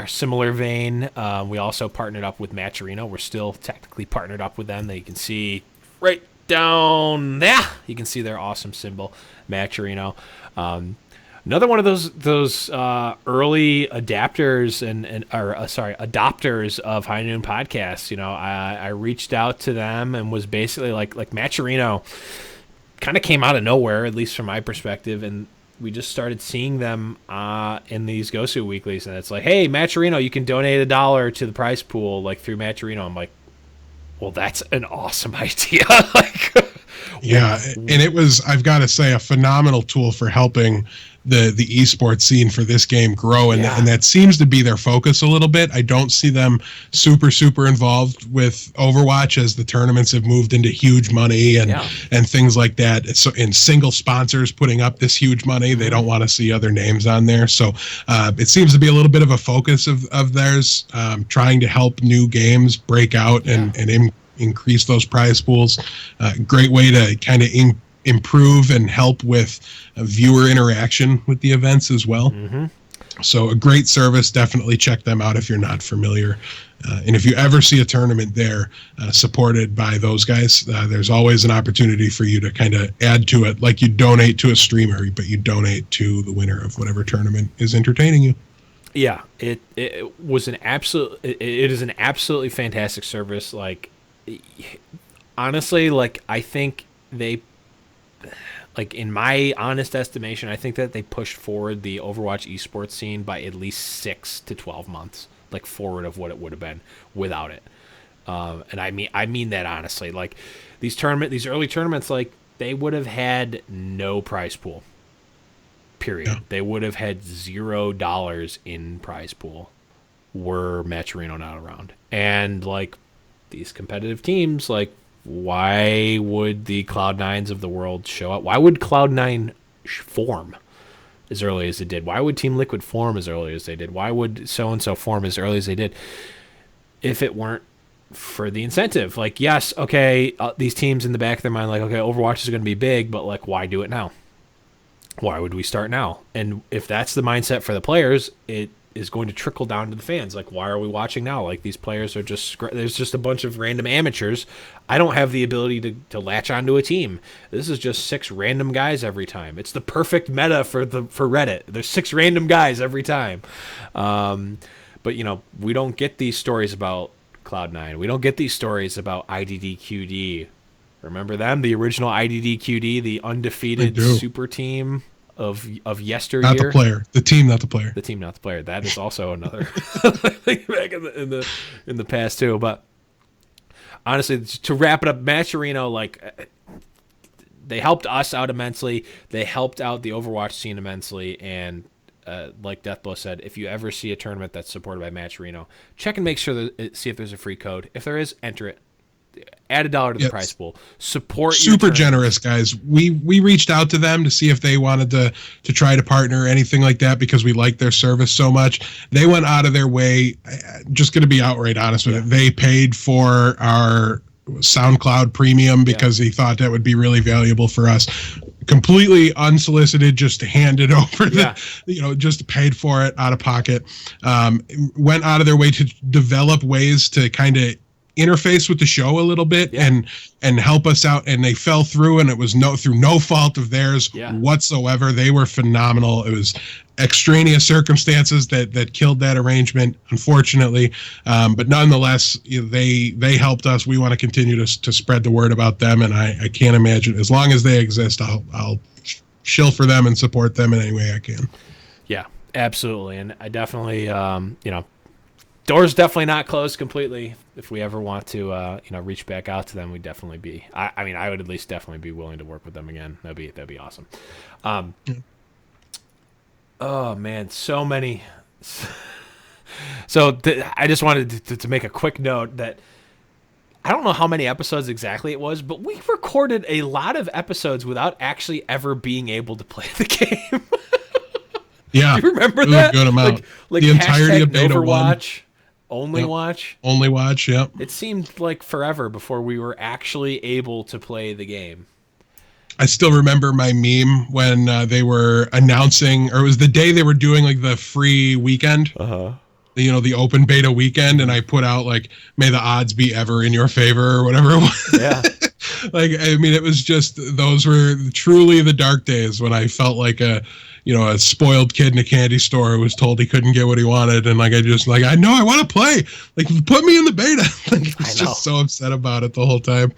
similar vein, we also partnered up with Matcherino. We're still technically partnered up with them. That you can see right down there. You can see their awesome symbol, Matcherino. Another one of those early adapters adopters of High Noon podcasts. I reached out to them and was basically like Matcherino kind of came out of nowhere, at least from my perspective, and we just started seeing them in these Gosu weeklies, and it's like, hey, Matcherino, you can donate $1 to the prize pool through Matcherino. I'm like, well, that's an awesome idea. And it was, I've got to say, a phenomenal tool for helping the esports scene for this game grow, and that seems to be their focus a little bit. I don't see them super involved with Overwatch as the tournaments have moved into huge money and things like that. So, and single sponsors putting up this huge money, they don't want to see other names on there. So it seems to be a little bit of a focus of theirs, trying to help new games break out and increase those prize pools. Great way to kind of improve and help with viewer interaction with the events as well. So a great service. Definitely check them out if you're not familiar. And if you ever see a tournament there supported by those guys, there's always an opportunity for you to kind of add to it, like you donate to a streamer, but you donate to the winner of whatever tournament is entertaining you. Yeah, it was it is an absolutely fantastic service. Honestly, I think they, in my honest estimation, I think that they pushed forward the Overwatch esports scene by at least 6 to 12 months, forward of what it would have been without it. And I mean that honestly. These early tournaments, they would have had no prize pool. Period. Yeah. They would have had $0 in prize pool were Matcherino not around. And these competitive teams, why would the Cloud9s of the world show up? Why would Cloud9 form as early as it did? Why would Team Liquid form as early as they did? Why would so-and-so form as early as they did if it weren't for the incentive? Yes, okay, these teams in the back of their mind, okay, Overwatch is going to be big, but, why do it now? Why would we start now? And if that's the mindset for the players, it is going to trickle down to the fans. Why are we watching now? These players are there's just a bunch of random amateurs. I don't have the ability to latch onto a team. This is just 6 random guys every time. It's the perfect meta for Reddit. There's 6 random guys every time. But we don't get these stories about Cloud9. We don't get these stories about IDDQD. Remember them? The original IDDQD, the undefeated super team of yesteryear. Not the player. The team, not the player. The team, not the player. That is also another thing back in the past too. But honestly, to wrap it up, Matcherino, they helped us out immensely. They helped out the Overwatch scene immensely. And like Deathblow said, if you ever see a tournament that's supported by Matcherino, check and make sure see if there's a free code. If there is, enter it. Add $1 to the prize pool. Support. Super generous guys. We reached out to them to see if they wanted to try to partner or anything like that because we like their service so much. They went out of their way. Just going to be outright honest with it. They paid for our SoundCloud premium because he thought that would be really valuable for us. Completely unsolicited, just handed over just paid for it out of pocket. Went out of their way to develop ways to kind of interface with the show a little bit and help us out, and they fell through, and it was through no fault of theirs whatsoever. They were phenomenal. It was extraneous circumstances that killed that arrangement, unfortunately, but nonetheless, they helped us. We want to continue to spread the word about them, and I can't imagine, as long as they exist, I'll shill for them and support them in any way I can. Yeah, absolutely. And I definitely door's definitely not closed completely. If we ever want to, reach back out to them, we'd definitely be. I mean, I would at least definitely be willing to work with them again. That'd be awesome. Oh man, so many. So I just wanted to make a quick note that I don't know how many episodes exactly it was, but we recorded a lot of episodes without actually ever being able to play the game. Yeah. Do you remember it was that? a good amount. Like the entirety of Beta 1. Overwatch, only watch. Only watch, yep. It seemed like forever before we were actually able to play the game. I still remember my meme when they were announcing, or it was the day they were doing like the free weekend. The open beta weekend, and I put out like, may the odds be ever in your favor, or whatever it was. Yeah. It was just, those were truly the dark days when I felt like a spoiled kid in a candy store who was told he couldn't get what he wanted. And I know I want to play, put me in the beta. I was just so upset about it the whole time.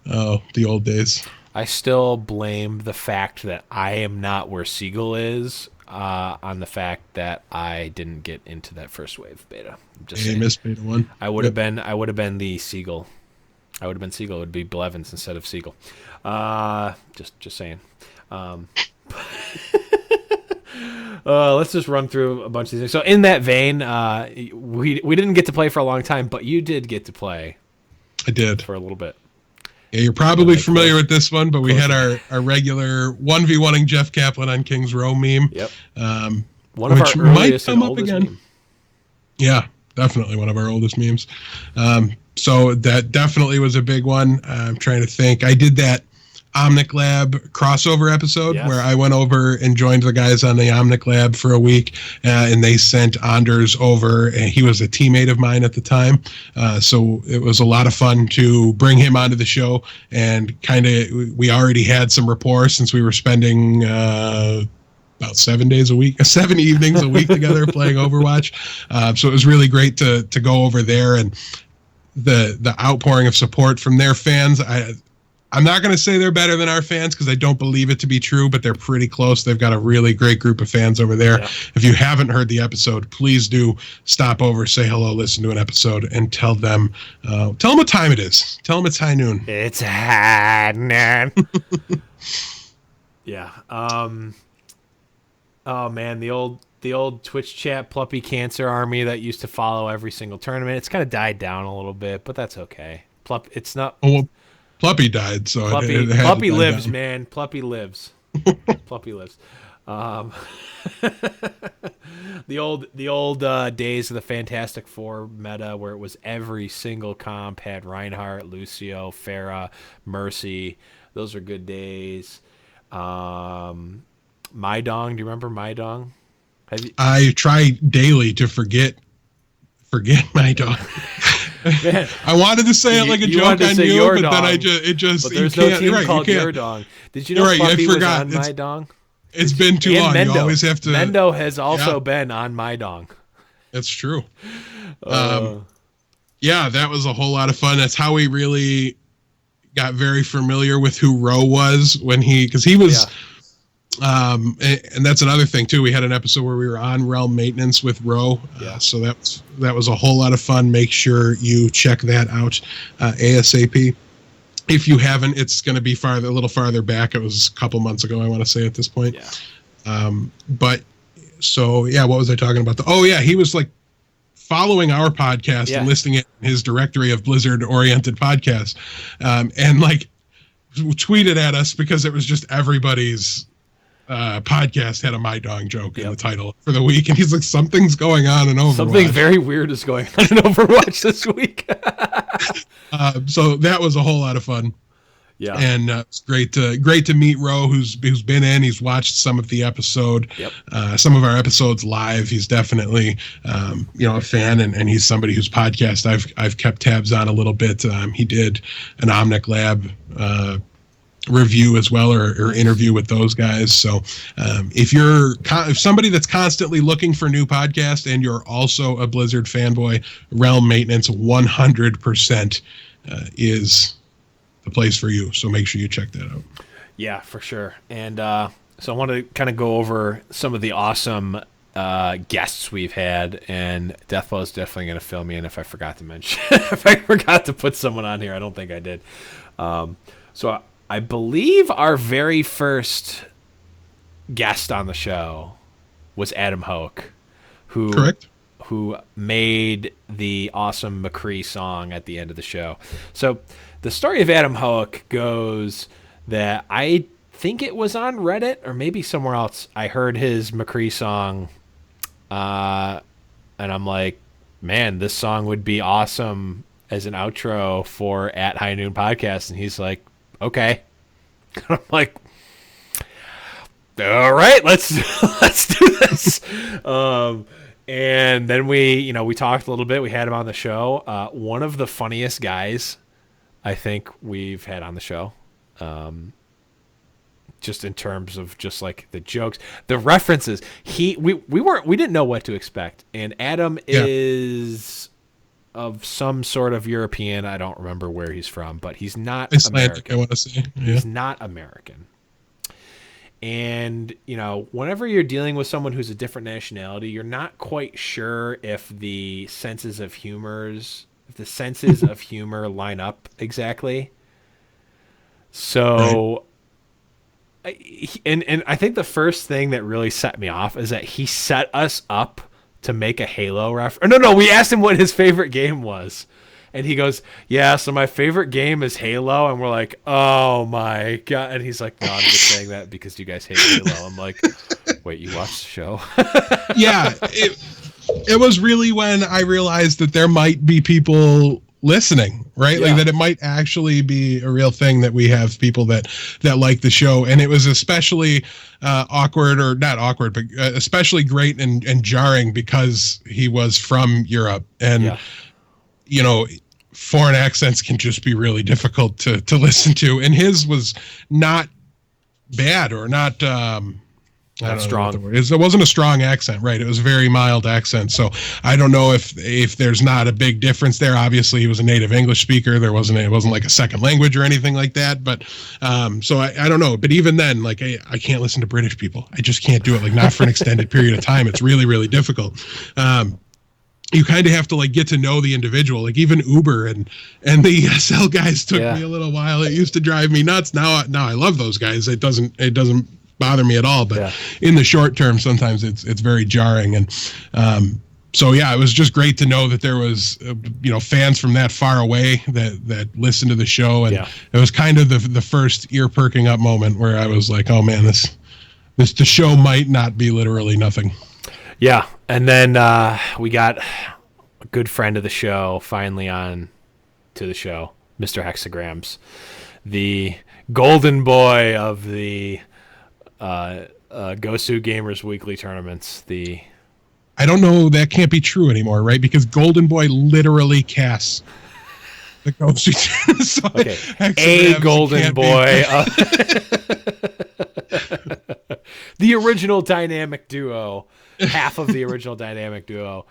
Oh, the old days. I still blame the fact that I am not where Siegel is on the fact that I didn't get into that first wave beta. You missed beta 1. I would have been the Siegel. I would have been Siegel. It would be Blevins instead of Siegel. Just saying. Let's just run through a bunch of these things. So in that vein, we didn't get to play for a long time, but you did get to play. I did for a little bit. Yeah, you're probably familiar with this one, but we had our regular 1v1ing Jeff Kaplan on Kings Row meme. Yep. One of our earliest and oldest meme. Yeah, definitely one of our oldest memes. So that definitely was a big one. I'm trying to think. I did that Omnic Lab crossover episode where I went over and joined the guys on the Omnic Lab for a week, and they sent Anders over, and he was a teammate of mine at the time. So it was a lot of fun to bring him onto the show, and we already had some rapport since we were spending about 7 days a week, 7 evenings a week together playing Overwatch. So it was really great to go over there, and the outpouring of support from their fans. I'm not going to say they're better than our fans because I don't believe it to be true, but they're pretty close. They've got a really great group of fans over there. Yeah. If you haven't heard the episode, please do stop over, say hello, listen to an episode, and tell them what time it is. Tell them it's high noon. It's high noon. Yeah. Oh man, the old Twitch chat Pluppy Cancer army that used to follow every single tournament. It's kind of died down a little bit, but that's okay. It's not. Oh, well, Pluppy died, so Pluppy lives, man. Pluppy lives. Pluppy lives. The old days of the Fantastic Four meta, where it was every single comp had Reinhardt, Lucio, Pharah, Mercy. Those are good days. Maidong, do you remember Maidong? I try daily to forget Maidong. Man, I wanted to say it like a joke on you, but then But there's no team called Your Dong. Did you know Pluppy was on My Dong? It's been too long. Mendo. You always have to. Mendo has also been on My Dong. That's true. Yeah, that was a whole lot of fun. That's how we really got very familiar with who Ro was because he was. And that's another thing too. We had an episode where we were on Realm Maintenance with Ro, so that was a whole lot of fun. Make sure you check that out ASAP. If you haven't, it's going to be a little farther back. It was a couple months ago, I want to say at this point. But so what was I talking about? He was like following our podcast and listing it in his directory of Blizzard-oriented podcasts, and like tweeted at us because it was just everybody's. Podcast had a My Dong joke in the title for the week, and he's like, something's going on in Overwatch. Something very weird is going on in Overwatch this week. So that was a whole lot of fun. Yeah, and it's great to meet Ro, who's been in. He's watched some of the episode, some of our episodes live. He's definitely a fan, and he's somebody whose podcast I've kept tabs on a little bit. He did an Omnic Lab review as well, or interview with those guys. So if somebody that's constantly looking for new podcasts and you're also a Blizzard fanboy, Realm Maintenance 100% is the place for you. So make sure you check that out. Yeah, for sure. And so I want to kind of go over some of the awesome guests we've had, and Deathblow is definitely going to fill me in if I forgot to mention, if I forgot to put someone on here. I don't think I did. So I believe our very first guest on the show was Adam Hoke, who Correct. who made the awesome McCree song at the end of the show. So the story of Adam Hoke goes that I think it was on Reddit or maybe somewhere else. I heard his McCree song, and I'm like, man, this song would be awesome as an outro for At High Noon Podcast. And he's like, okay. I'm like, all right, let's do this. And then we talked a little bit. We had him on the show. One of the funniest guys I think we've had on the show. Just in terms of just like the jokes, the references. We didn't know what to expect. And Adam is of some sort of European. I don't remember where he's from, but he's not Icelandic, American. I want to say. Yeah. He's not American. And, whenever you're dealing with someone who's a different nationality, you're not quite sure if the senses of humor line up exactly. So, and I think the first thing that really set me off is that he set us up to make a Halo reference. No, we asked him what his favorite game was. And he goes, yeah, so my favorite game is Halo. And we're like, oh, my God. And he's like, no, I'm just saying that because you guys hate Halo. I'm like, wait, you watched the show? Yeah. It was really when I realized that there might be people listening, right? Yeah. Like that it might actually be a real thing that we have people that like the show. And it was especially awkward, or not awkward, but especially great and jarring because he was from Europe. And, foreign accents can just be really difficult to listen to. And his was not bad or not strong. It wasn't a strong accent, right? It was a very mild accent. So I don't know if there's not a big difference there. Obviously, he was a native English speaker. It wasn't like a second language or anything like that. But so I don't know. But even then, like I can't listen to British people. I just can't do it. Like not for an extended period of time. It's really, really difficult. You kind of have to like get to know the individual. Like even Uber and the ESL guys took me a little while. It used to drive me nuts. Now I love those guys. It doesn't bother me at all. But in the short term, sometimes it's very jarring. And so yeah, it was just great to know that there was fans from that far away that listened to the show. And it was kind of the first ear perking up moment where I was like, oh man, the show might not be literally nothing. Yeah, and then we got a good friend of the show finally on to the show, Mr. Hexagrams, the golden boy of the Gosu Gamers Weekly tournaments. I don't know, that can't be true anymore, right? Because Golden Boy literally casts the Gosu. So okay, a golden boy. The original dynamic duo. Half of the original dynamic duo,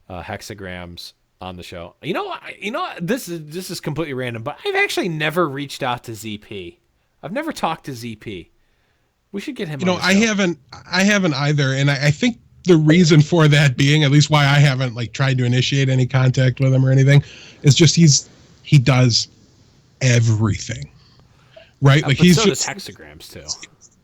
Hexagrams, on the show. This is completely random, but I've actually never reached out to ZP. I've never talked to ZP. We should get him. I haven't either, and I think the reason for that being, at least why I haven't like tried to initiate any contact with him or anything, is just he does everything, right? Like does Hexagrams too.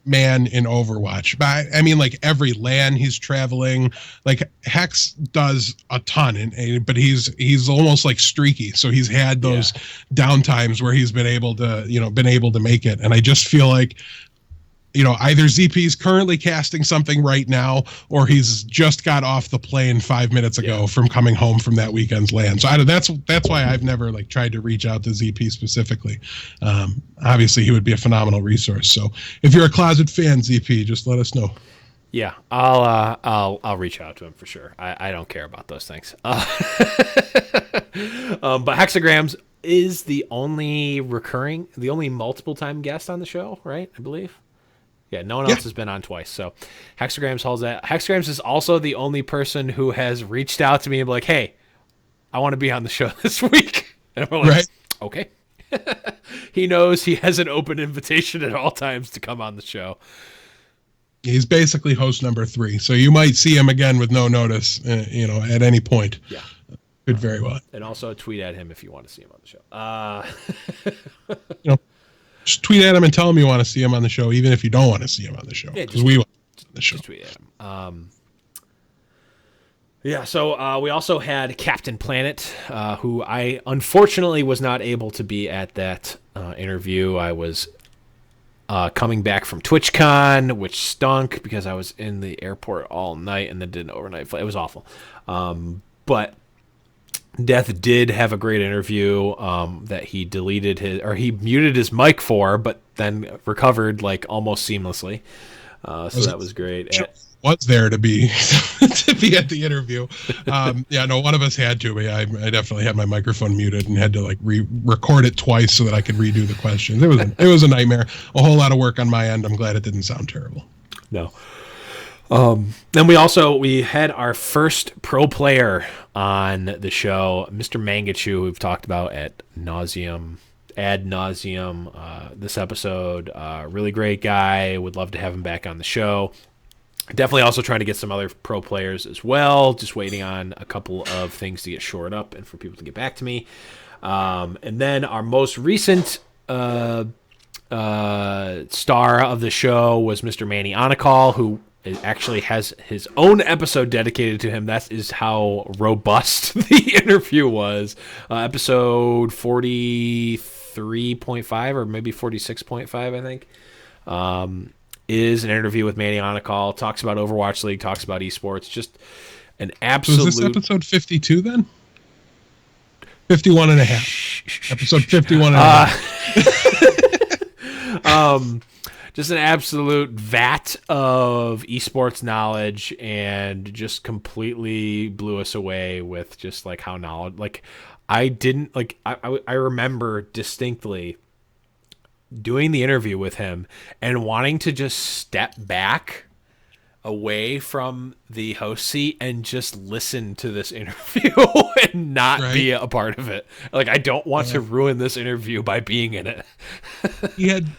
Man in Overwatch, but I mean like every LAN he's traveling, like Hex does a ton, but he's almost like streaky, so he's had those downtimes where he's been able to make it. And I just feel like either ZP's currently casting something right now, or he's just got off the plane 5 minutes ago from coming home from that weekend's LAN. So that's why I've never like tried to reach out to ZP specifically. Obviously, he would be a phenomenal resource. So if you're a closet fan, ZP, just let us know. Yeah, I'll reach out to him for sure. I don't care about those things. But Hexagrams is the only multiple time guest on the show, right? I believe. Yeah, no one else has been on twice. So Hexagrams holds that. Hexagrams is also the only person who has reached out to me and be like, hey, I want to be on the show this week. And I'm like, okay. He knows he has an open invitation at all times to come on the show. He's basically host number 3, so you might see him again with no notice, at any point. Yeah. Could very well. And also tweet at him if you want to see him on the show. Just tweet at him and tell him you want to see him on the show, even if you don't want to see him on the show. Yeah, because we want to see him on the show. Just tweet at him. So we also had Captain Planet, who I unfortunately was not able to be at that interview. I was coming back from TwitchCon, which stunk because I was in the airport all night and then did an overnight flight. It was awful. But Death did have a great interview that he he muted his mic for, but then recovered like almost seamlessly. So that was great. Was there to be at the interview. One of us had to, but I definitely had my microphone muted and had to like record it twice so that I could redo the questions. It was a nightmare. A whole lot of work on my end. I'm glad it didn't sound terrible. No. Then we had our first pro player on the show, Mr. Mangachu, who we've talked about ad nauseum this episode. Really great guy. Would love to have him back on the show. Definitely also trying to get some other pro players as well. Just waiting on a couple of things to get shored up and for people to get back to me. And then our most recent star of the show was Mr. Manny Onakal, who actually has his own episode dedicated to him. That is how robust the interview was. Episode 43.5 or maybe 46.5, I think. Is an interview with Manny Onakal, talks about Overwatch League, talks about esports, just an absolute... So is this episode 52 then? 51 and a half. Episode 51 and a half. Just an absolute vat of esports knowledge and just completely blew us away with just like how knowledge... Like, I remember distinctly doing the interview with him and wanting to just step back away from the host seat and just listen to this interview and not be a part of it. Like, I don't want to ruin this interview by being in it.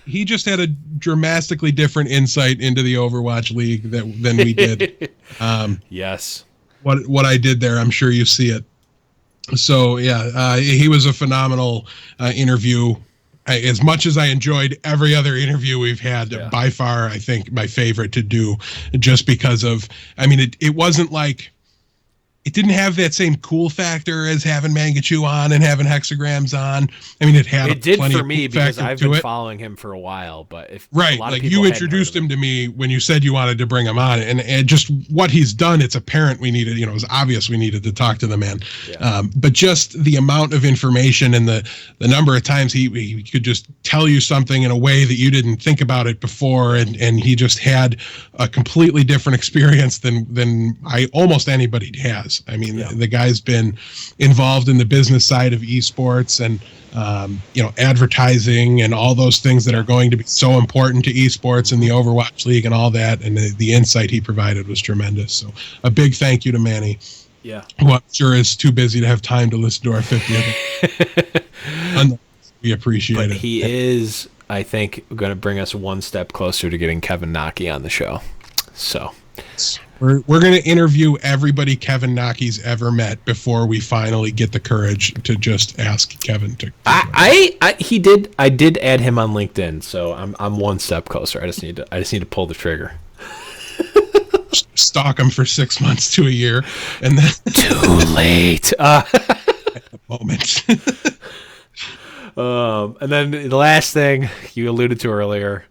he just had a dramatically different insight into the Overwatch League than we did. Yes. What I did there, I'm sure you see it. So he was a phenomenal interview. As much as I enjoyed every other interview we've had, by far, I think my favorite to do, just because of, it wasn't like, it didn't have that same cool factor as having Mangachu on and having hexagrams on. It had it did plenty for of me cool because factor I've to been it. following him for a while. But if right, a lot like of people you introduced him to me when you said you wanted to bring him on, and just what he's done, it's apparent we needed. It was obvious we needed to talk to the man. Yeah. But just the amount of information and the number of times he could just tell you something in a way that you didn't think about it before, and he just had a completely different experience than almost anybody has. The guy's been involved in the business side of esports and advertising and all those things that are going to be so important to esports and the Overwatch League and all that, and the insight he provided was tremendous. So a big thank you to Manny. Yeah, who I'm sure is too busy to have time to listen to our 50th. We appreciate it. He is, I think, going to bring us one step closer to getting Kevin Naki on the show. So we're going to interview everybody Kevin Naki's ever met before we finally get the courage to just ask Kevin to. I did add him on LinkedIn, so I'm one step closer. I just need to pull the trigger. Stalk him for 6 months to a year, and then too late. At the moment. And then the last thing you alluded to earlier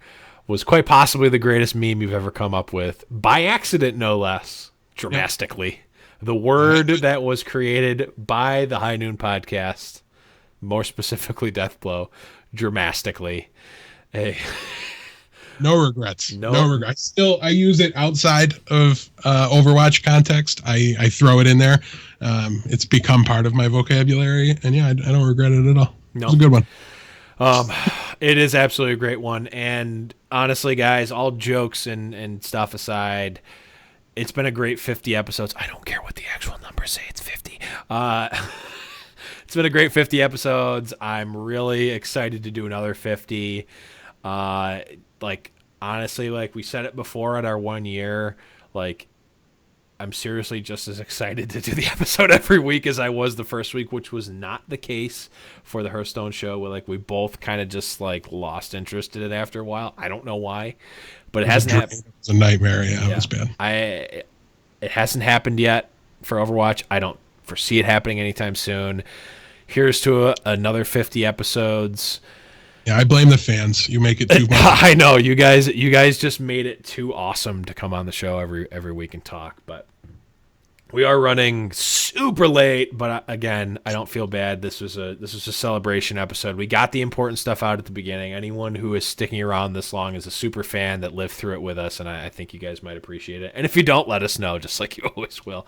was quite possibly the greatest meme you've ever come up with, by accident, no less, dramatically. Yep. The word that was created by the High Noon podcast, more specifically Deathblow, dramatically. Hey. No regrets. No regrets. I use it outside of Overwatch context. I throw it in there. It's become part of my vocabulary, and I don't regret it at all. No. It's a good one. It is absolutely a great one. And honestly, guys, all jokes and stuff aside, it's been a great 50 episodes. I don't care what the actual numbers say. It's 50. It's been a great 50 episodes. I'm really excited to do another 50. honestly, like we said it before at our 1 year, like I'm seriously just as excited to do the episode every week as I was the first week, which was not the case for the Hearthstone show. Where like we both kind of just like lost interest in it after a while. I don't know why, but it hasn't happened. It was a nightmare. Yeah, it was bad. It hasn't happened yet for Overwatch. I don't foresee it happening anytime soon. Here's to another 50 episodes. Yeah, I blame the fans. You make it too much. I know you guys just made it too awesome to come on the show every week and talk, but we are running super late. But again, I don't feel bad. This was a celebration episode. We got the important stuff out at the beginning. Anyone who is sticking around this long is a super fan that lived through it with us, and I think you guys might appreciate it. And if you don't, let us know, just like you always will.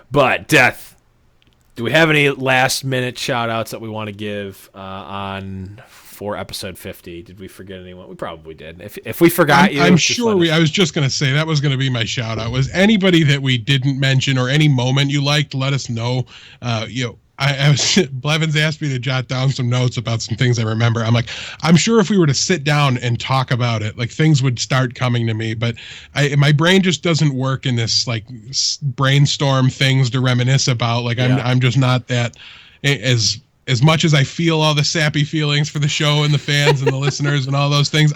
But Death, do we have any last-minute shout-outs that we want to give for episode 50? Did we forget anyone? We probably did. If we forgot I'm sure I was just going to say that was going to be my shout-out. Was anybody that we didn't mention or any moment you liked, let us know. Blevins asked me to jot down some notes about some things I remember. I'm like, I'm sure if we were to sit down and talk about it, like things would start coming to me, but my brain just doesn't work in this like brainstorm things to reminisce about. Like I'm just not that as much as I feel all the sappy feelings for the show and the fans and the listeners and all those things.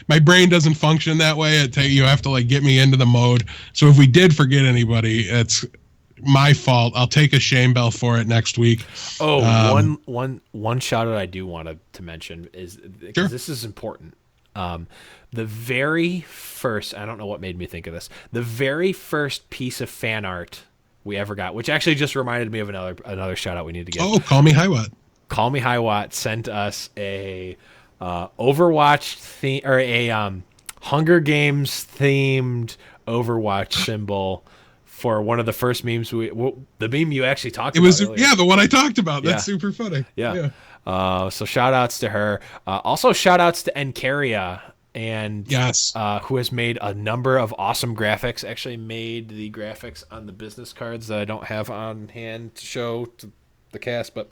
My brain doesn't function that way. You have to like get me into the mode. So if we did forget anybody, it's my fault. I'll take a shame bell for it next week. One shout out I do want to mention is because this is important. The very first, I don't know what made me think of this. The very first piece of fan art we ever got, which actually just reminded me of another shout out we need to get. Oh, Call Me Highwatt. Call Me Highwatt sent us a Overwatch theme or a Hunger Games themed Overwatch symbol. For one of the first memes, the meme you actually talked about. The one I talked about. That's super funny. Yeah. So shout outs to her. Also shout outs to Encaria and who has made a number of awesome graphics. Actually made the graphics on the business cards that I don't have on hand to show to the cast, but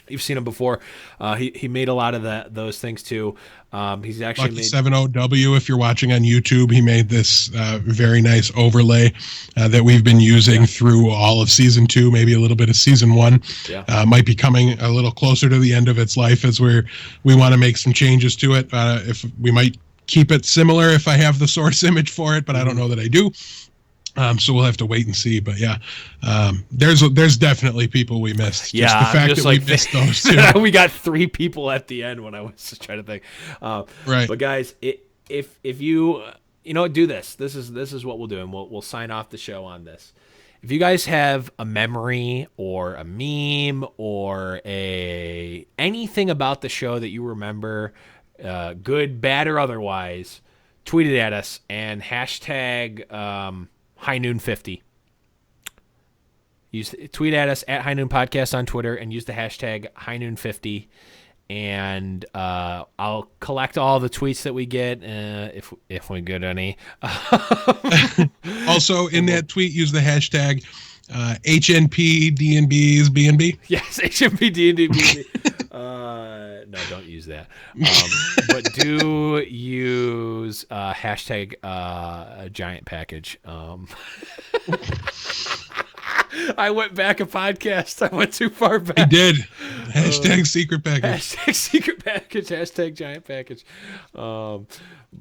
you've seen him before. He made a lot of those things too. He's actually made 70W. If you're watching on YouTube, he made this very nice overlay that we've been using through all of season 2, maybe a little bit of season 1. Might be coming a little closer to the end of its life as we want to make some changes to it. If we might keep it similar if I have the source image for it, but I don't know that I do. So we'll have to wait and see, but there's definitely people we missed. Yeah, just the fact that we missed those two. We got 3 people at the end when I was just trying to think. Right. But guys, if you do this, this is what we'll do, and we'll sign off the show on this. If you guys have a memory or a meme or anything about the show that you remember, good, bad, or otherwise, tweet it at us and hashtag High Noon 50. Tweet at us at High Noon Podcast on Twitter and use the hashtag High Noon 50, and I'll collect all the tweets that we get if we get any. Also, in that tweet, use the hashtag HNP DNB's BNB. Yes, HNP DNB. No, don't use that. But do use hashtag giant package. I went back a podcast. I went too far back. I did. Hashtag secret package. Hashtag secret package. Hashtag giant package.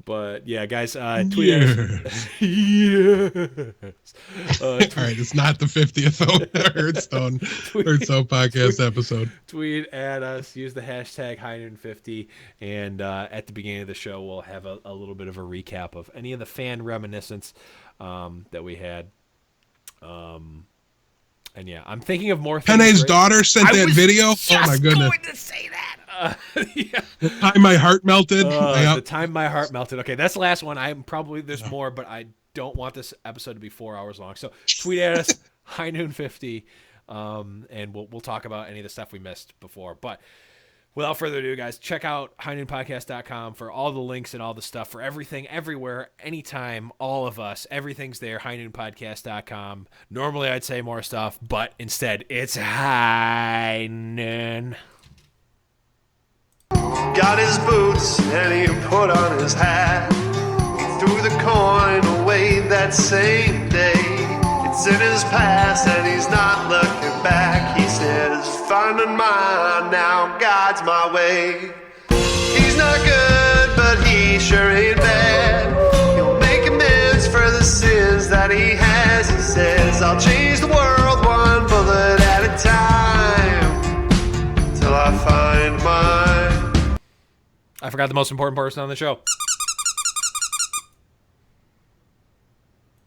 But yeah, guys, tweet us. Yes. All right, it's not the 50th Hearthstone podcast episode. Tweet at us. Use the hashtag HighNoon50, and at the beginning of the show, we'll have a little bit of a recap of any of the fan reminiscence that we had. And yeah, I'm thinking of more things. Pene's daughter sent that video. Oh my goodness! Going to say that. The time my heart melted. The time my heart melted. Okay, that's the last one. There's more, but I don't want this episode to be 4 hours long. So tweet at us, High Noon 50, and we'll talk about any of the stuff we missed before. But without further ado, guys, check out highnoonpodcast.com for all the links and all the stuff for everything, everywhere, anytime, all of us. Everything's there, highnoonpodcast.com. Normally I'd say more stuff, but instead it's High Noon. got his boots and he put on his hat. He threw the coin away that same day. It's in his past and he's not looking back. He says, finding mine now guides my way. He's not good, but he sure ain't bad. He'll make amends for the sins that he has. He says, I'll change the world one bullet at a time till I find mine. I forgot the most important person on the show.